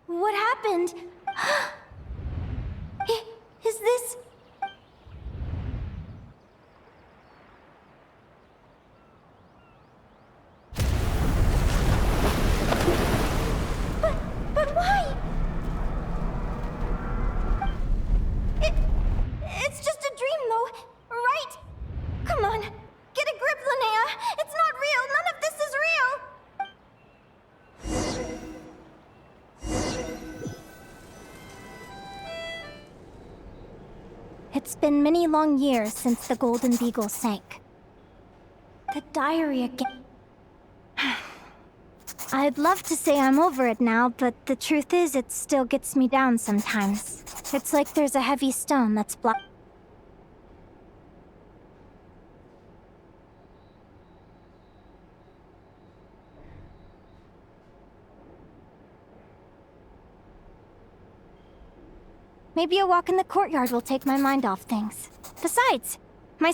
Speaker 3: What happened? Is this... But why? It's just a dream, though, right? Come on, get a grip, Linnea. It's not real. None of this is real. It's been many long years since the Golden Beagle sank. The diary again. I'd love to say I'm over it now, but the truth is it still gets me down sometimes. It's like there's a heavy stone that's blocked. Maybe a walk in the courtyard will take my mind off things. Besides, my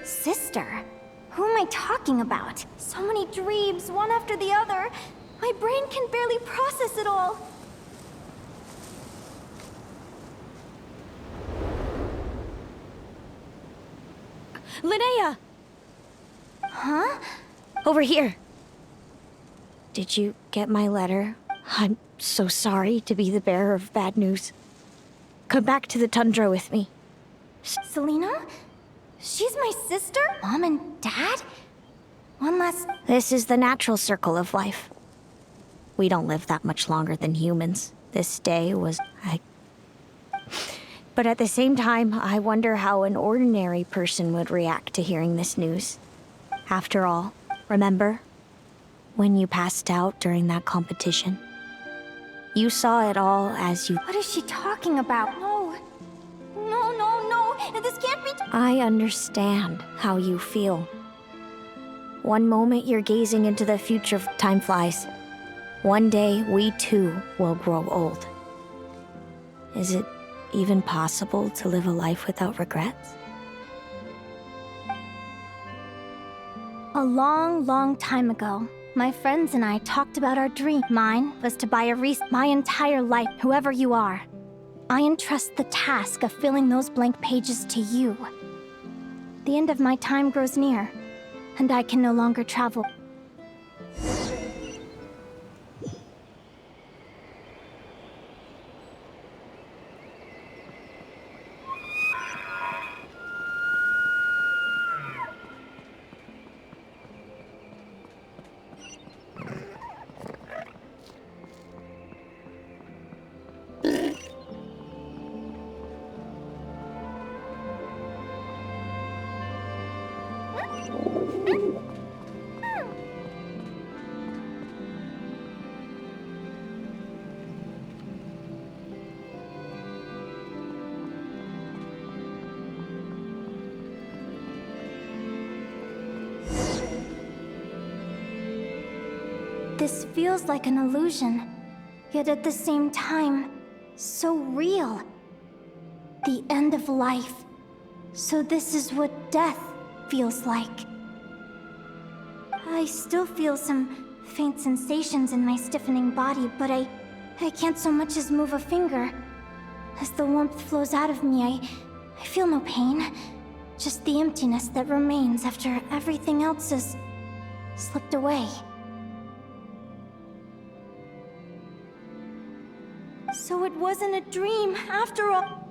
Speaker 3: sister? Who am I talking about? So many dreams, one after the other. My brain can barely process it all.
Speaker 11: Linnea!
Speaker 3: Huh?
Speaker 11: Over here. Did you get my letter? I'm so sorry to be the bearer of bad news. Come back to the tundra with me.
Speaker 3: Selena? She's my sister? Mom and Dad? One last...
Speaker 11: This is the natural circle of life. We don't live that much longer than humans. This day was... But at the same time, I wonder how an ordinary person would react to hearing this news. After all, remember? when you passed out during that competition. You saw it all as you...
Speaker 3: What is she talking about? No. No, no, no. This can't be...
Speaker 11: I understand how you feel. One moment you're gazing into the future, time flies. One day, we too will grow old. Is it even possible to live a life without regrets?
Speaker 3: A long, long time ago, my friends and I talked about our dream. Mine was to buy my entire life, whoever you are. I entrust the task of filling those blank pages to you. The end of my time grows near, and I can no longer travel. This feels like an illusion, yet at the same time, so real. The end of life. So this is what death feels like. I still feel some faint sensations in my stiffening body, but I can't so much as move a finger. As the warmth flows out of me, I feel no pain. Just the emptiness that remains after everything else has slipped away. So it wasn't a dream, after all.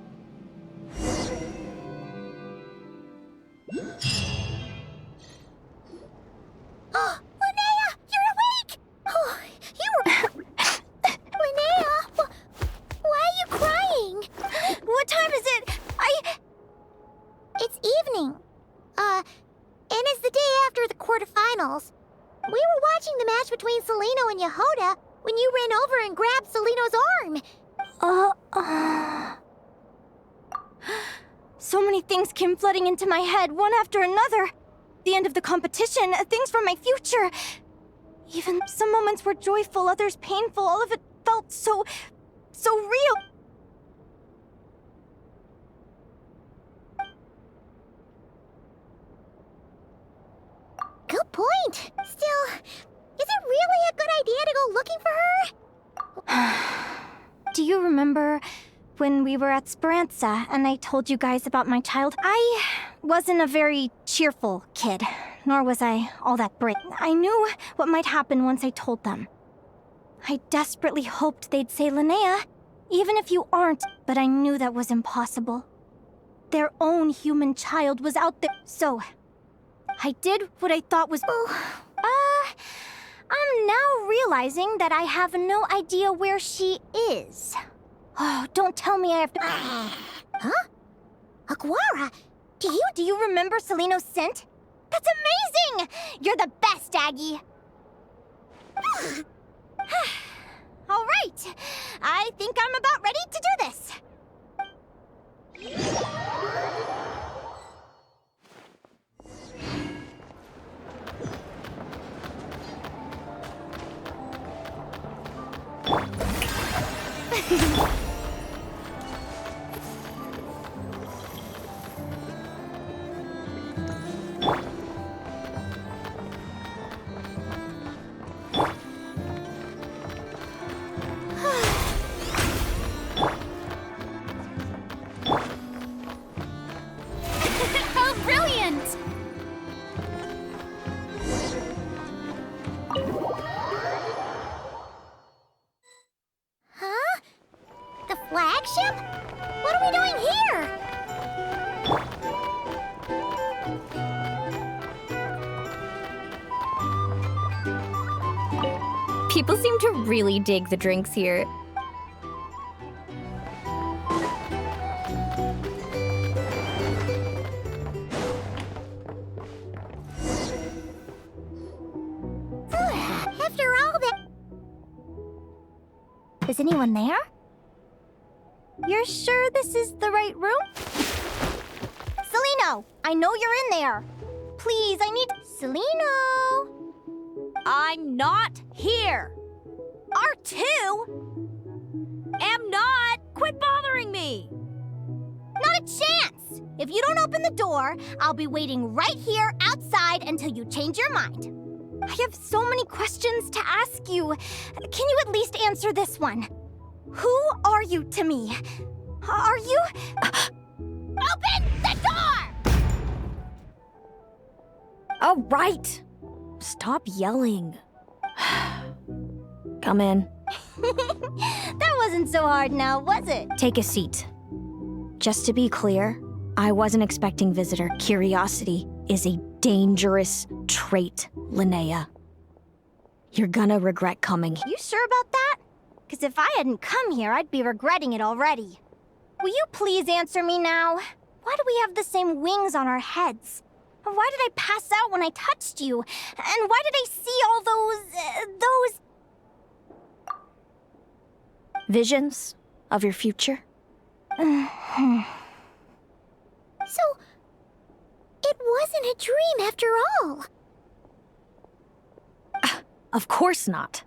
Speaker 2: Oh, Linnea, you're awake! Oh, you were... Linnea, why are you crying?
Speaker 3: What time is it?
Speaker 2: It's evening. And it's the day after the quarterfinals. We were watching the match between Celino and Yehoda when you ran over and grabbed Celino's arm.
Speaker 3: So many things came flooding into my head, one after another. The end of the competition, things from my future. Even some moments were joyful, others painful. All of it felt so real.
Speaker 2: Good point. Still, is it really a good idea to go looking for her?
Speaker 3: Do you remember when we were at Speranza and I told you guys about my child? I wasn't a very cheerful kid, nor was I all that brave. I knew what might happen once I told them. I desperately hoped they'd say, Linnea, even if you aren't, but I knew that was impossible. Their own human child was out there, so I did what I thought was... I'm now realizing that I have no idea where she is. Oh, don't tell me I have to...
Speaker 2: Huh? Aguara,
Speaker 3: do you remember Celino's scent? That's amazing! You're the best, Aggie! All right, I think I'm about ready to do this.
Speaker 2: how brilliant! Huh? The flagship? What are we doing here?
Speaker 6: People seem to really dig the drinks here.
Speaker 3: Is anyone there? You're sure this is the right room? Celino, I know you're in there. Please, I need... Celino!
Speaker 11: I'm not here.
Speaker 3: R2?
Speaker 11: Am not. Quit bothering me.
Speaker 3: Not a chance! If you don't open the door, I'll be waiting right here outside until you change your mind. I have so many questions to ask you. Can you at least answer this one? Who are you to me? Are you... Open the door!
Speaker 11: All right. Stop yelling. Come in.
Speaker 3: That wasn't so hard now, was it?
Speaker 11: Take a seat. Just to be clear, I wasn't expecting visitor. Curiosity is a dangerous trait, Linnea. You're gonna regret coming.
Speaker 3: You sure about that? Because if I hadn't come here, I'd be regretting it already. Will you please answer me now? Why do we have the same wings on our heads? Why did I pass out when I touched you? And why did I see all those...
Speaker 11: Visions of your future?
Speaker 2: So, it wasn't a dream after all.
Speaker 11: Of course not.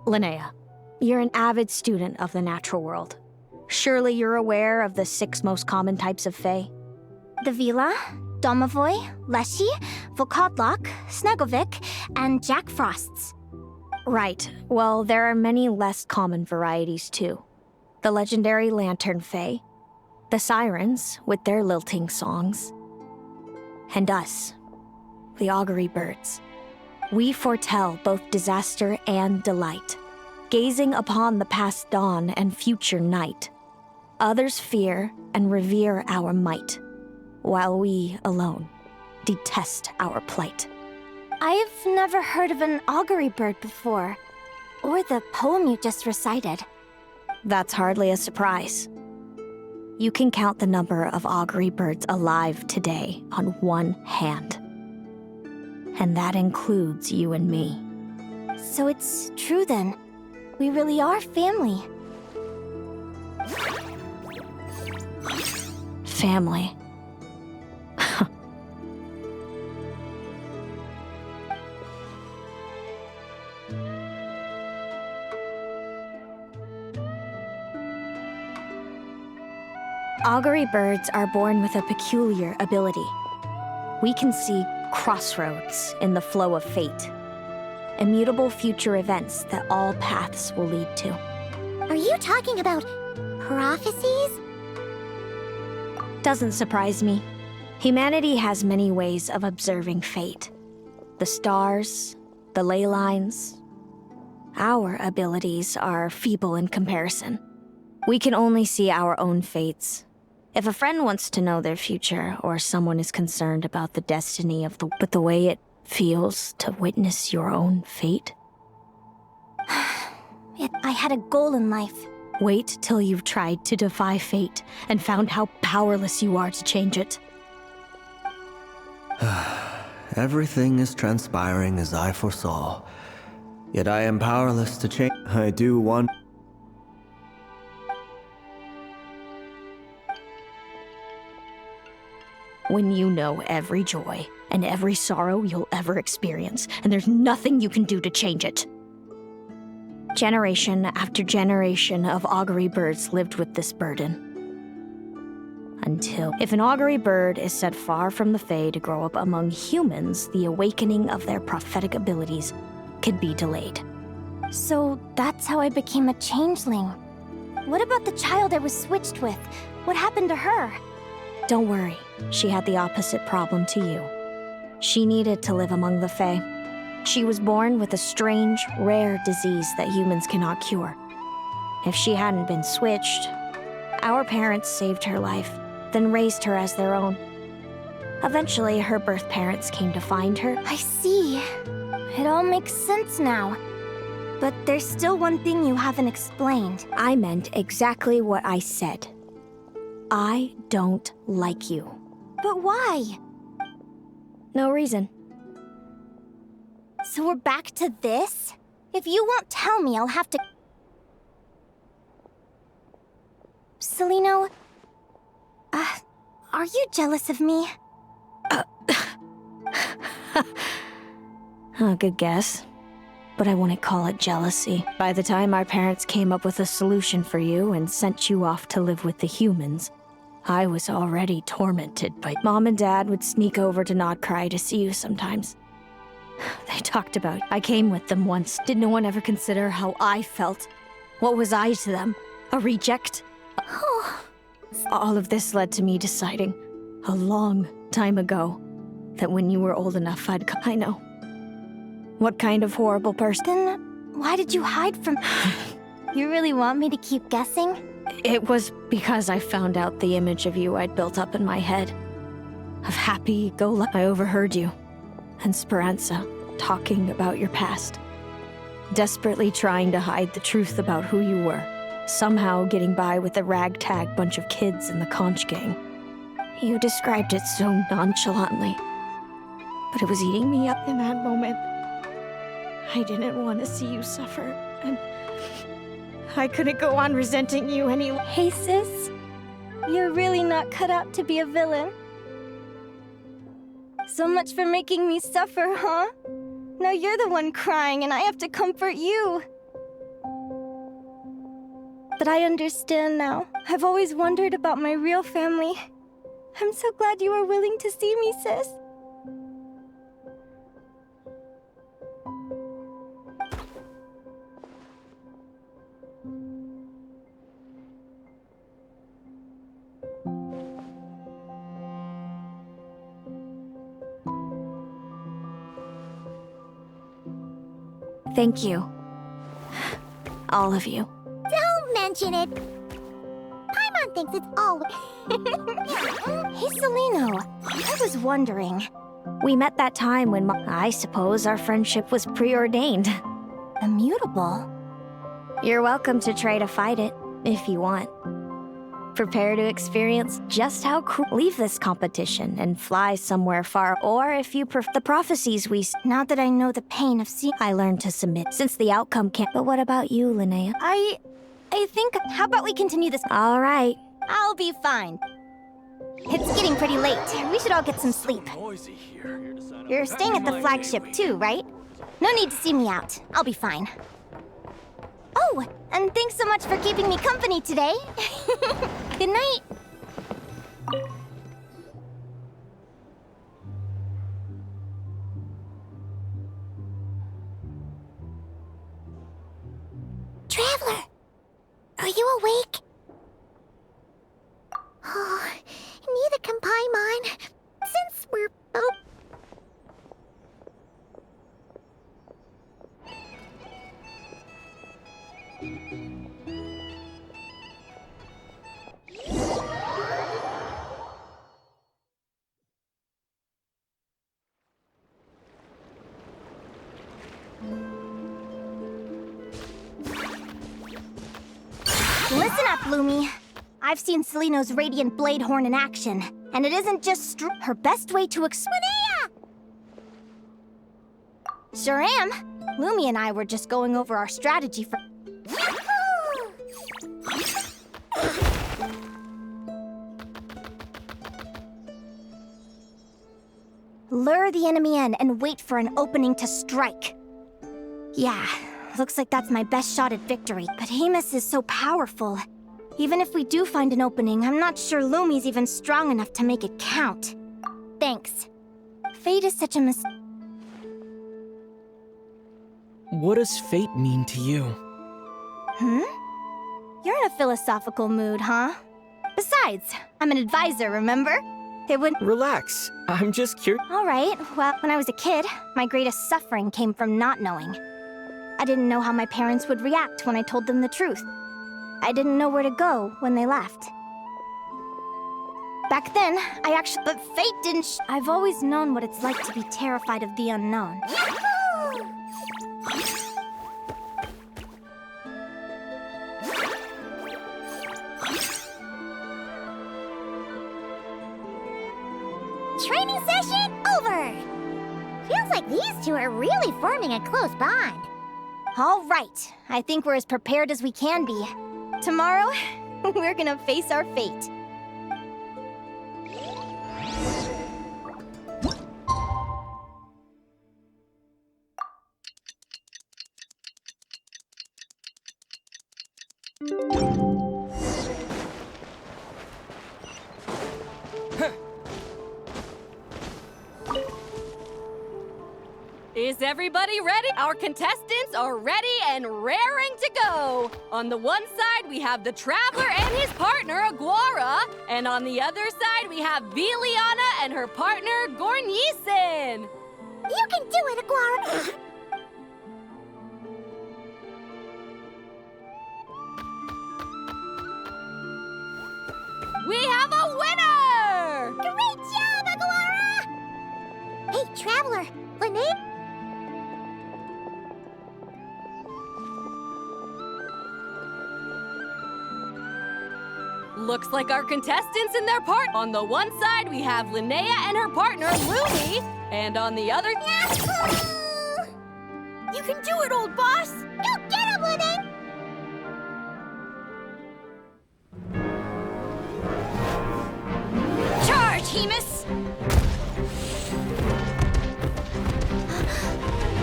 Speaker 11: Linnea, you're an avid student of the natural world. Surely you're aware of the 6 most common types of Fae?
Speaker 3: The Vila, Domovoy, Leshy, Volkodlok, Snegovic, and Jack Frosts.
Speaker 11: Right. Well, there are many less common varieties, too. The legendary Lantern Fae, the Sirens with their lilting songs, and us, the Augury Birds. We foretell both disaster and delight, gazing upon the past dawn and future night. Others fear and revere our might, while we alone detest our plight.
Speaker 3: I've never heard of an augury bird before, or the poem you just recited.
Speaker 11: That's hardly a surprise. You can count the number of augury birds alive today on one hand. And that includes you and me.
Speaker 3: So it's true then. We really are family.
Speaker 11: Family. Augury birds are born with a peculiar ability. We can see crossroads in the flow of fate, immutable future events that all paths will lead to.
Speaker 2: Are you talking about prophecies?
Speaker 11: Doesn't surprise me. Humanity has many ways of observing fate. The stars, the ley lines. Our abilities are feeble in comparison. We can only see our own fates. If a friend wants to know their future, or someone is concerned about the destiny of the way it feels to witness your own fate.
Speaker 3: I had a goal in life.
Speaker 11: Wait till you've tried to defy fate and found how powerless you are to change it.
Speaker 15: Everything is transpiring as I foresaw. Yet I am powerless to change. I do want...
Speaker 11: When you know every joy and every sorrow you'll ever experience, and there's nothing you can do to change it. Generation after generation of augury birds lived with this burden. Until, if an augury bird is set far from the Fae to grow up among humans, the awakening of their prophetic abilities could be delayed.
Speaker 3: So that's how I became a changeling. What about the child I was switched with? What happened to her?
Speaker 11: Don't worry, she had the opposite problem to you. She needed to live among the Fae. She was born with a strange, rare disease that humans cannot cure. If she hadn't been switched, our parents saved her life, then raised her as their own. Eventually, her birth parents came to find her.
Speaker 3: I see. It all makes sense now. But there's still one thing you haven't explained.
Speaker 11: I meant exactly what I said. I don't like you.
Speaker 3: But why?
Speaker 11: No reason.
Speaker 3: So we're back to this? If you won't tell me, I'll have to... Celino, are you jealous of me?
Speaker 11: Good guess. But I wouldn't call it jealousy. By the time our parents came up with a solution for you and sent you off to live with the humans, I was already tormented by... Mom and Dad would sneak over to Not Cry to see you sometimes. They talked about... I came with them once. Did no one ever consider how I felt? What was I to them? A reject? All of this led to me deciding, a long time ago, that when you were old enough, I'd come. I know. What kind of horrible person?
Speaker 3: Then why did you hide from... You really want me to keep guessing?
Speaker 11: It was because I found out the image of you I'd built up in my head. Of happy-go-lucky. I overheard you and Speranza talking about your past. Desperately trying to hide the truth about who you were. Somehow getting by with a ragtag bunch of kids in the conch gang. You described it so nonchalantly. But it was eating me up in that moment. I didn't want to see you suffer, and I couldn't go on resenting you any longer.
Speaker 3: Hey, sis. You're really not cut out to be a villain. So much for making me suffer, huh? Now you're the one crying, and I have to comfort you. But I understand now. I've always wondered about my real family. I'm so glad you were willing to see me, sis.
Speaker 11: Thank you. All of you.
Speaker 2: Don't mention it. Paimon thinks it's all...
Speaker 3: Hey, Celino. I was wondering.
Speaker 11: We met that time when I suppose our friendship was preordained.
Speaker 3: Immutable?
Speaker 11: You're welcome to try to fight it, if you want. Prepare to experience just how cruel. Leave this competition and fly somewhere far, or if you prefer the prophecies we...
Speaker 3: Now that I know the pain of seeing...
Speaker 11: I learned to submit, since the outcome can't... But what about you, Linnea?
Speaker 3: I think... How about we continue this...
Speaker 11: All right.
Speaker 3: I'll be fine. It's getting pretty late. We should all get some sleep. You're staying at the flagship too, right? No need to see me out. I'll be fine. Oh, and thanks so much for keeping me company today. Good night.
Speaker 2: Traveler, are you awake? Oh, neither can Paimon, since we're both...
Speaker 3: Listen up, Lumi. I've seen Celino's Radiant Blade Horn in action, and it isn't just her best way to Sure am. Lumi and I were just going over our strategy for... Lure the enemy in and wait for an opening to strike. Yeah, looks like that's my best shot at victory. But Amos is so powerful. Even if we do find an opening, I'm not sure Lumi's even strong enough to make it count. Thanks. Fate is such a
Speaker 7: What does fate mean to you?
Speaker 3: You're in a philosophical mood, huh? Besides, I'm an advisor, remember? It would...
Speaker 7: Relax. I'm just curious.
Speaker 3: All right. Well, when I was a kid, my greatest suffering came from not knowing. I didn't know how my parents would react when I told them the truth. I didn't know where to go when they left. Back then, I actually... But fate didn't I've always known what it's like to be terrified of the unknown.
Speaker 2: Training session over! Feels like these two are really forming a close bond.
Speaker 3: All right. I think we're as prepared as we can be. Tomorrow, We're gonna face our fate.
Speaker 5: Is everybody ready? Our contestants are ready and raring to go. On the one side, we have the Traveler and his partner, Aguara. And on the other side, we have Viliana and her partner, Gornisen.
Speaker 2: You can do it, Aguara!
Speaker 5: We have a winner!
Speaker 2: Great job, Aguara! Hey, Traveler, Linnea?
Speaker 5: Looks like our contestants and their part. On the one side, we have Linnea and her partner, Lumi. And on the other...
Speaker 2: Yahoo!
Speaker 3: You can do it, old boss!
Speaker 2: Go get him, Linnea!
Speaker 3: Charge, Hemus!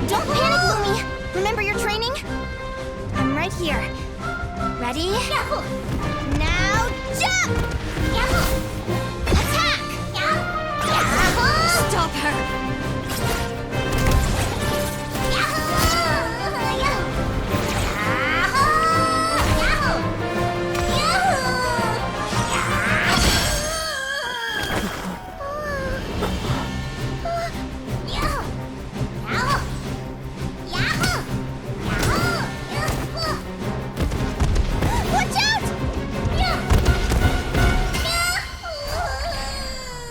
Speaker 3: Don't panic, Lumi! Remember your training? I'm right here. Ready?
Speaker 2: Yahoo!
Speaker 3: Now jump!
Speaker 2: Yahoo!
Speaker 3: Attack!
Speaker 2: Yahoo!
Speaker 3: Stop her!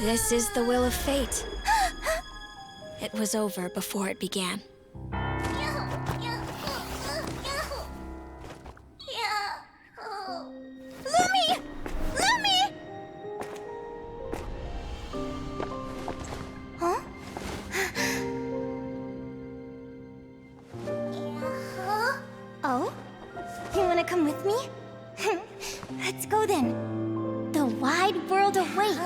Speaker 11: This is the will of fate. It was over before it began.
Speaker 3: Lumi! Lumi! Huh? Oh? You wanna come with me? Let's go then. The wide world awaits.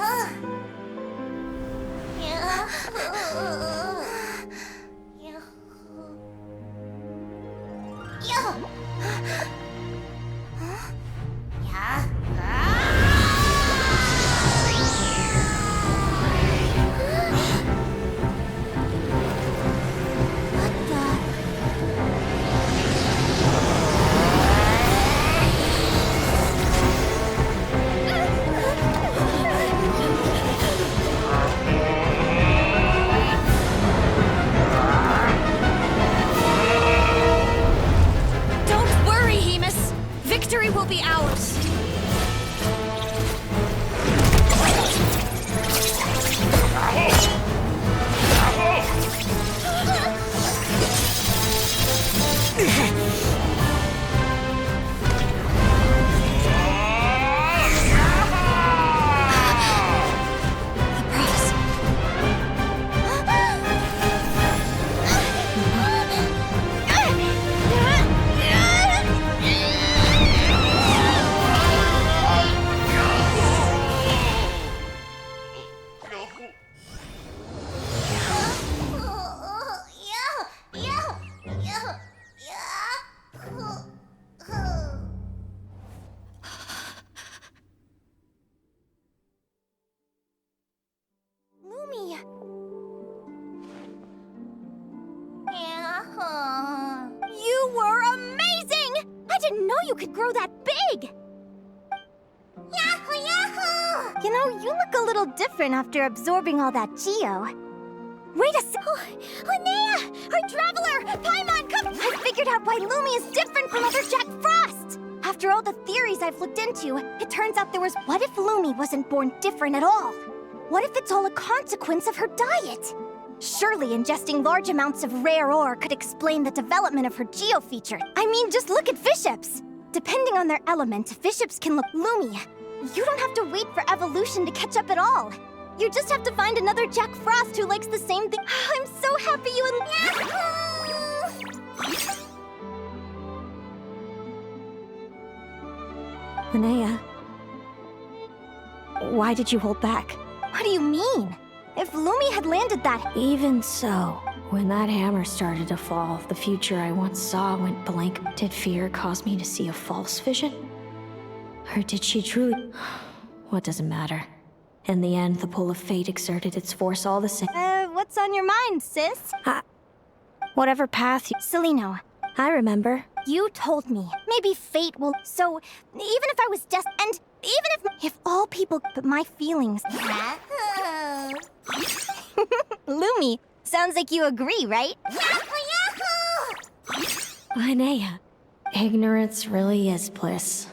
Speaker 11: Victory will be ours! You were amazing! I didn't know you could grow that big!
Speaker 2: Yahoo! Yahoo!
Speaker 3: You know, you look a little different after absorbing all that Geo. Wait a sec.
Speaker 2: Linnea! Our Traveler! Paimon, come!
Speaker 3: I figured out why Lumi is different from other Jack Frost! After all the theories I've looked into, it turns out there was... What if Lumi wasn't born different at all? What if it's all a consequence of her diet? Surely ingesting large amounts of rare ore could explain the development of her Geo feature. I mean, just look at Viships. Depending on their element, Viships can look Lumi. You don't have to wait for evolution to catch up at all. You just have to find another Jack Frost who likes the same thing. I'm so happy you and...
Speaker 11: Linnea, Why did you hold back?
Speaker 3: What do you mean? If Lumi had landed that...
Speaker 11: Even so, when that hammer started to fall, the future I once saw went blank. Did fear cause me to see a false vision? Or did she truly... What does it matter? In the end, the pull of fate exerted its force all the same.
Speaker 3: What's on your mind, sis?
Speaker 11: Whatever path you...
Speaker 3: Celino.
Speaker 11: I remember.
Speaker 3: You told me. Maybe fate will... So, even if I was and even if all people... But my feelings... Lumi, sounds like you agree, right?
Speaker 11: Linnea, ignorance really is bliss.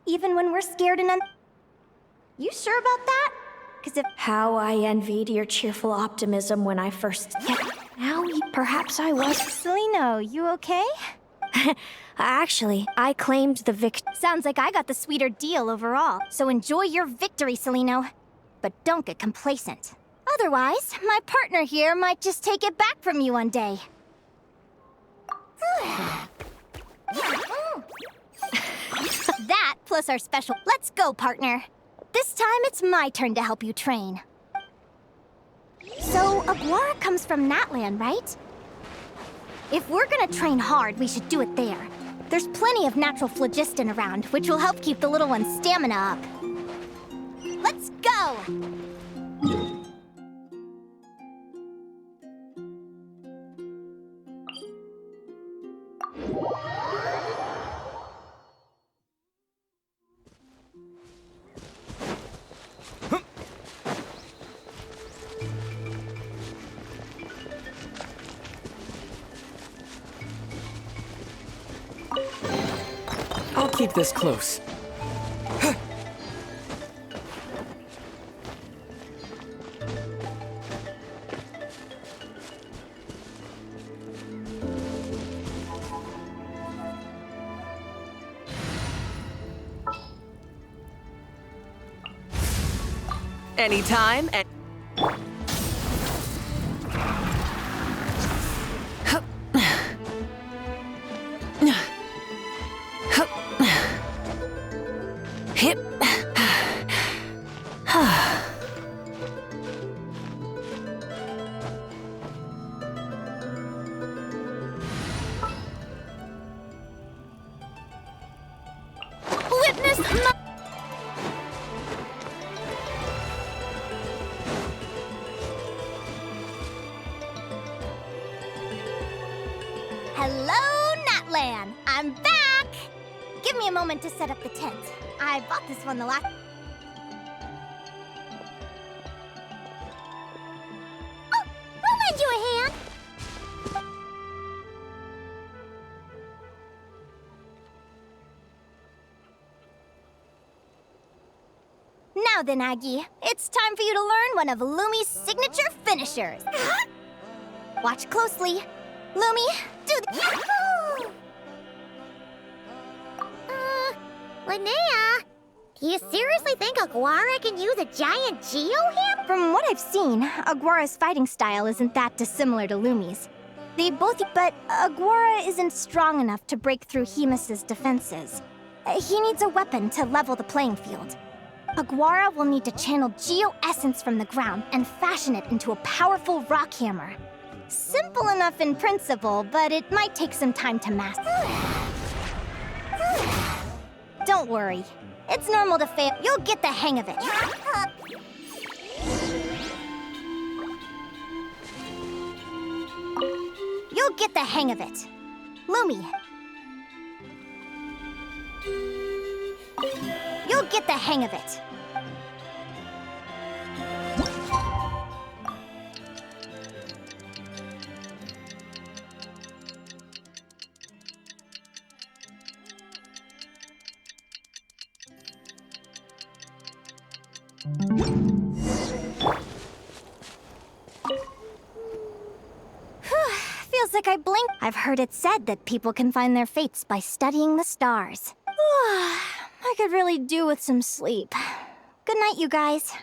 Speaker 3: Even when we're scared and You sure about that? Because if...
Speaker 11: How I envied your cheerful optimism when I first... Now, perhaps I was...
Speaker 3: Celino, you okay?
Speaker 11: Actually, I claimed the
Speaker 3: Sounds like I got the sweeter deal overall. So enjoy your victory, Celino. But don't get complacent. Otherwise, my partner here might just take it back from you one day. That plus our special... Let's go, partner. This time it's my turn to help you train. So, Aguara comes from Natland, right? If we're gonna train hard, we should do it there. There's plenty of natural phlogiston around, which will help keep the little one's stamina up. Let's go!
Speaker 7: I'll keep this close. Anytime and... Hip.
Speaker 3: Witness my... Hello, Natlan! I'm back! Give me a moment to set up the tent. I bought this one the last... Oh! I'll lend you a hand! Now then, Aggie, it's time for you to learn one of Lumi's signature finishers. Watch closely. Lumi, do the... Yahoo!
Speaker 2: Linnea, do you seriously think Aguara can use a giant geo-him?
Speaker 3: From what I've seen, Aguara's fighting style isn't that dissimilar to Lumi's. They both... But Aguara isn't strong enough to break through Hemus's defenses. He needs a weapon to level the playing field. Aguara will need to channel geo-essence from the ground and fashion it into a powerful rock hammer. Simple enough in principle, but it might take some time to master. Don't worry. It's normal to fail. You'll get the hang of it. You'll get the hang of it. Lumi. You'll get the hang of it. Feels like I blinked. I've heard it said that people can find their fates by studying the stars. I could really do with some sleep. Good night, you guys.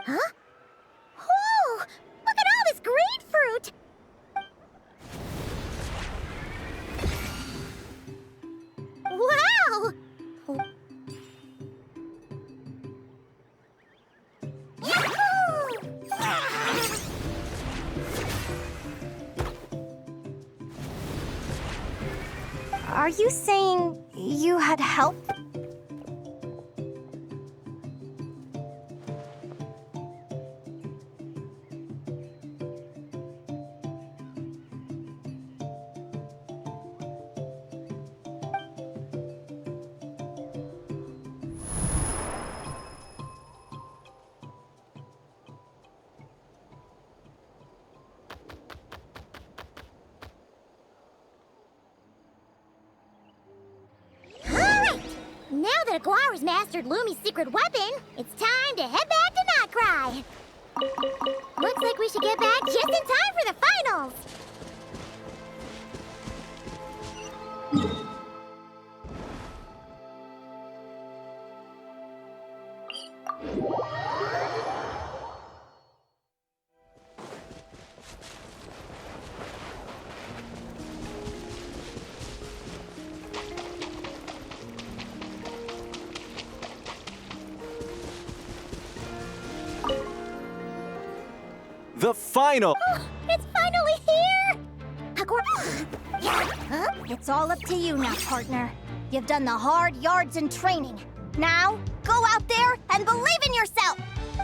Speaker 2: Huh? Whoa! Look at all this grapefruit! Wow!
Speaker 3: Are you saying you had help?
Speaker 2: Now that Aguara's mastered Lumi's secret weapon, it's time to head back to Notcry. Looks like we should get back just in time for the finals.
Speaker 4: The final!
Speaker 2: It's finally here! Huh?
Speaker 3: It's all up to you now, partner. You've done the hard yards in training. Now, go out there and believe in yourself!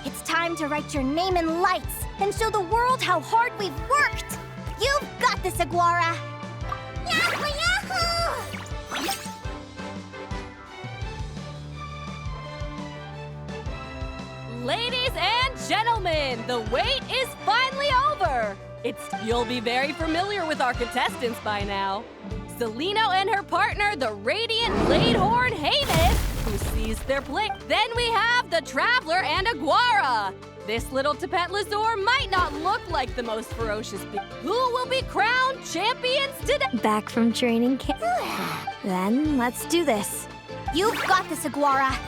Speaker 3: It's time to write your name in lights and show the world how hard we've worked! You've got this, Aguara!
Speaker 2: Yahoo! Yahoo!
Speaker 5: Ladies and gentlemen, the wait is finally over! You'll be very familiar with our contestants by now. Zelino and her partner, the Radiant Bladehorn Hamus, who seized their blick. Then we have the Traveler and Aguara. This little Tapet Lazur might not look like the most ferocious beast. Who will be crowned champions today?
Speaker 11: Back from training camp. Then let's do this.
Speaker 3: You've got this, Aguara!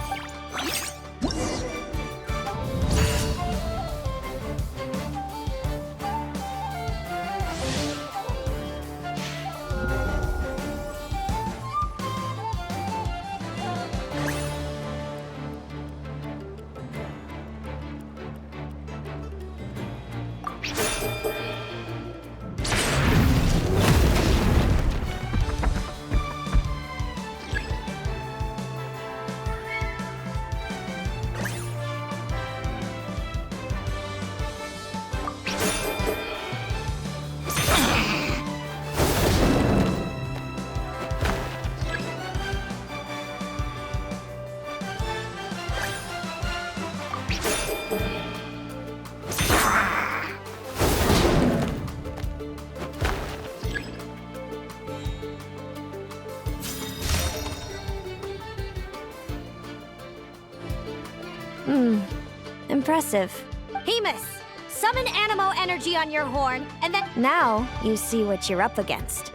Speaker 11: Impressive.
Speaker 3: Hamus, summon Animo energy on your horn, and then...
Speaker 11: Now you see what you're up against.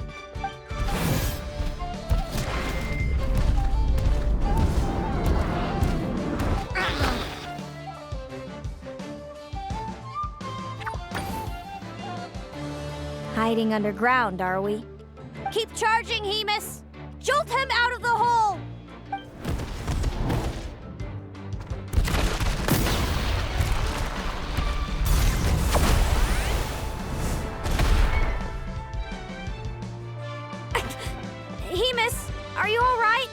Speaker 11: Hiding underground, are we?
Speaker 3: Keep charging, Hamus! Jolt him out of the hole! Hamus, are you all right?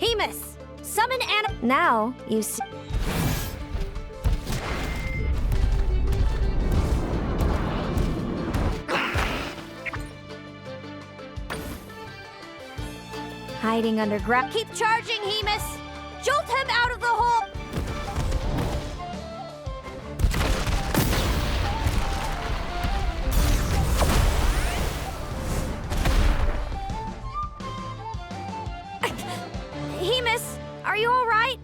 Speaker 11: Hemus! Summon Now, you see. Hiding underground. Keep charging, Hemus! Jolt him out of the hole! Hemus, are you all right?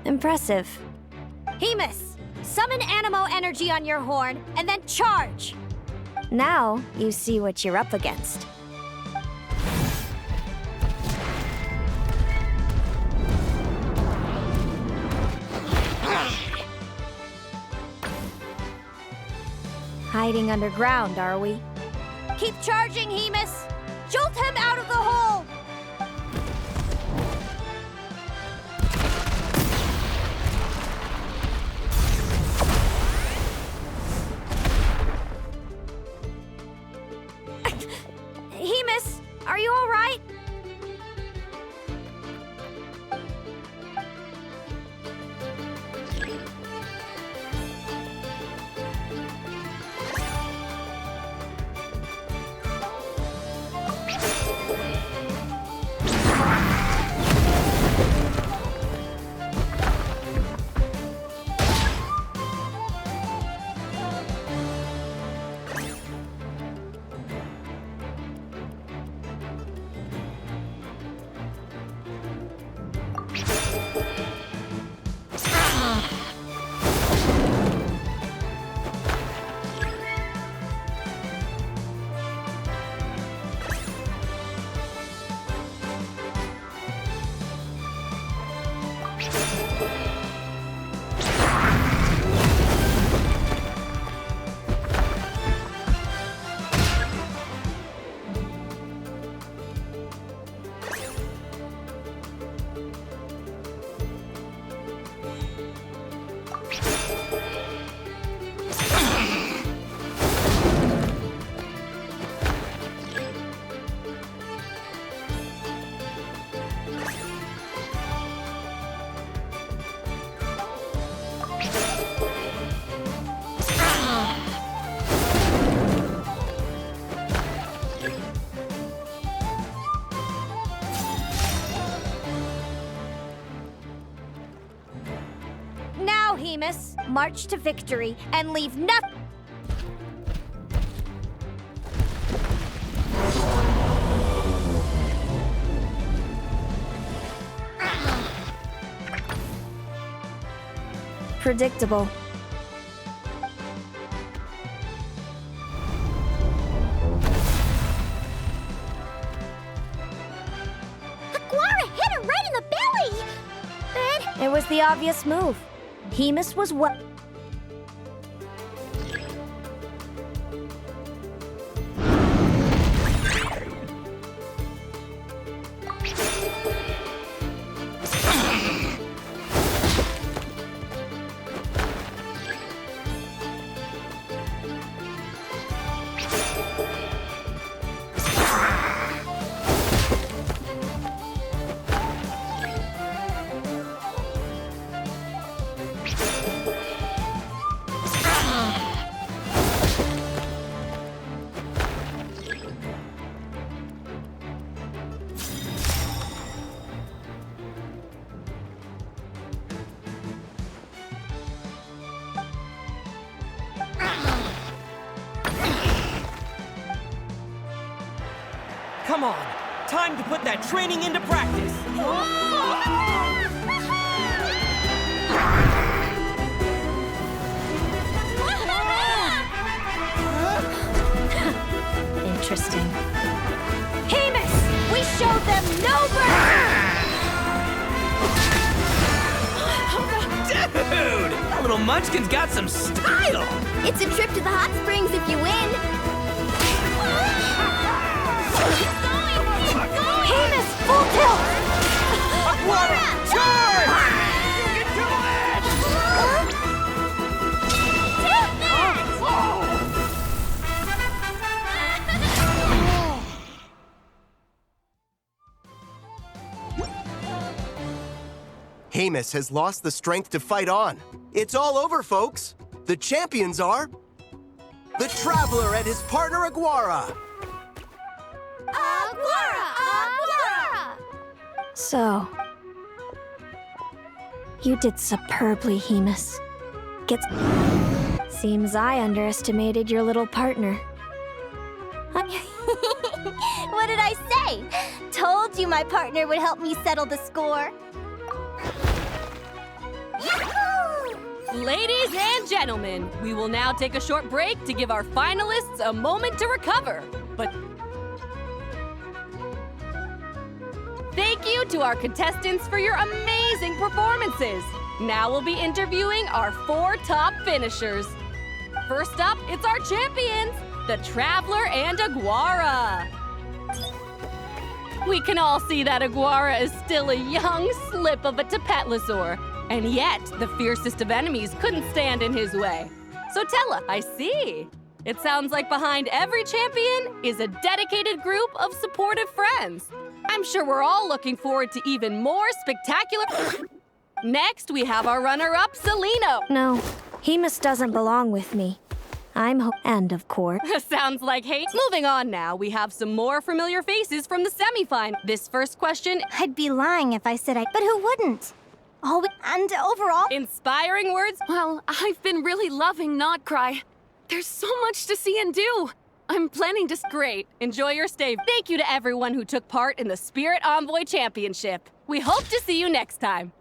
Speaker 11: Impressive.
Speaker 3: Hemus, summon Animo energy on your horn, and then charge!
Speaker 11: Now, you see what you're up against. Hiding underground, are we?
Speaker 3: Keep charging, Hemus! Jolt him out of the hole! Hemus, are you all right? Now, Hemus, march to victory and leave nothing.
Speaker 11: Predictable.
Speaker 2: Aguara hit her right in the belly! But
Speaker 11: It was the obvious move. Hemus was what?
Speaker 7: Come on, time to put that training into practice.
Speaker 11: Interesting.
Speaker 3: Hemus, we showed them no mercy!
Speaker 7: Dude, that little munchkin's got some style.
Speaker 6: It's a trip to the hot springs if you win.
Speaker 3: Hemus, full tilt!
Speaker 7: Aguara, charge! You can do it!
Speaker 8: Hemus has lost the strength to fight on. It's all over, folks. The champions are the Traveler and his partner Aguara.
Speaker 11: So, you did superbly, Hemus. Seems I underestimated your little partner.
Speaker 3: What did I say? Told you my partner would help me settle the score.
Speaker 5: Ladies and gentlemen, we will now take a short break to give our finalists a moment to recover. But thank you to our contestants for your amazing performances. Now we'll be interviewing our 4 top finishers. First up, it's our champions, the Traveler and Aguara. We can all see that Aguara is still a young slip of a Tapetlosaur, and yet the fiercest of enemies couldn't stand in his way. So Tella, I see. It sounds like behind every champion is a dedicated group of supportive friends. I'm sure we're all looking forward to even more spectacular... Next, we have our runner-up, Celino.
Speaker 11: No, Hemus doesn't belong with me. I'm end of course.
Speaker 5: Sounds like hate. Moving on now, we have some more familiar faces from the semifinal. This first question...
Speaker 3: I'd be lying if I said but who wouldn't? Oh, and overall...
Speaker 5: Inspiring words?
Speaker 10: Well, I've been really loving Not Cry. There's so much to see and do. I'm planning to...
Speaker 5: Great. Enjoy your stay. Thank you to everyone who took part in the Spirit Envoy Championship. We hope to see you next time.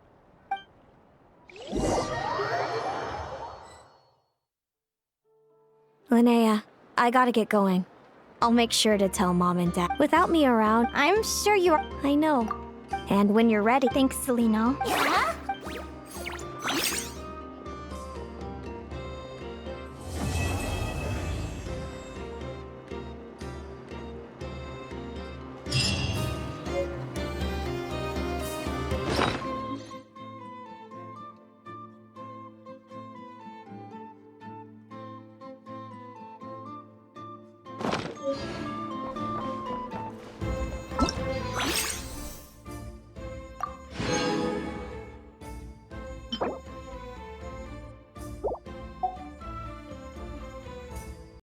Speaker 11: Linnea, I gotta get going. I'll make sure to tell Mom and Dad. Without me around,
Speaker 3: I'm sure you're...
Speaker 11: I know. And when you're ready...
Speaker 3: Thanks, Celino.
Speaker 2: Yeah?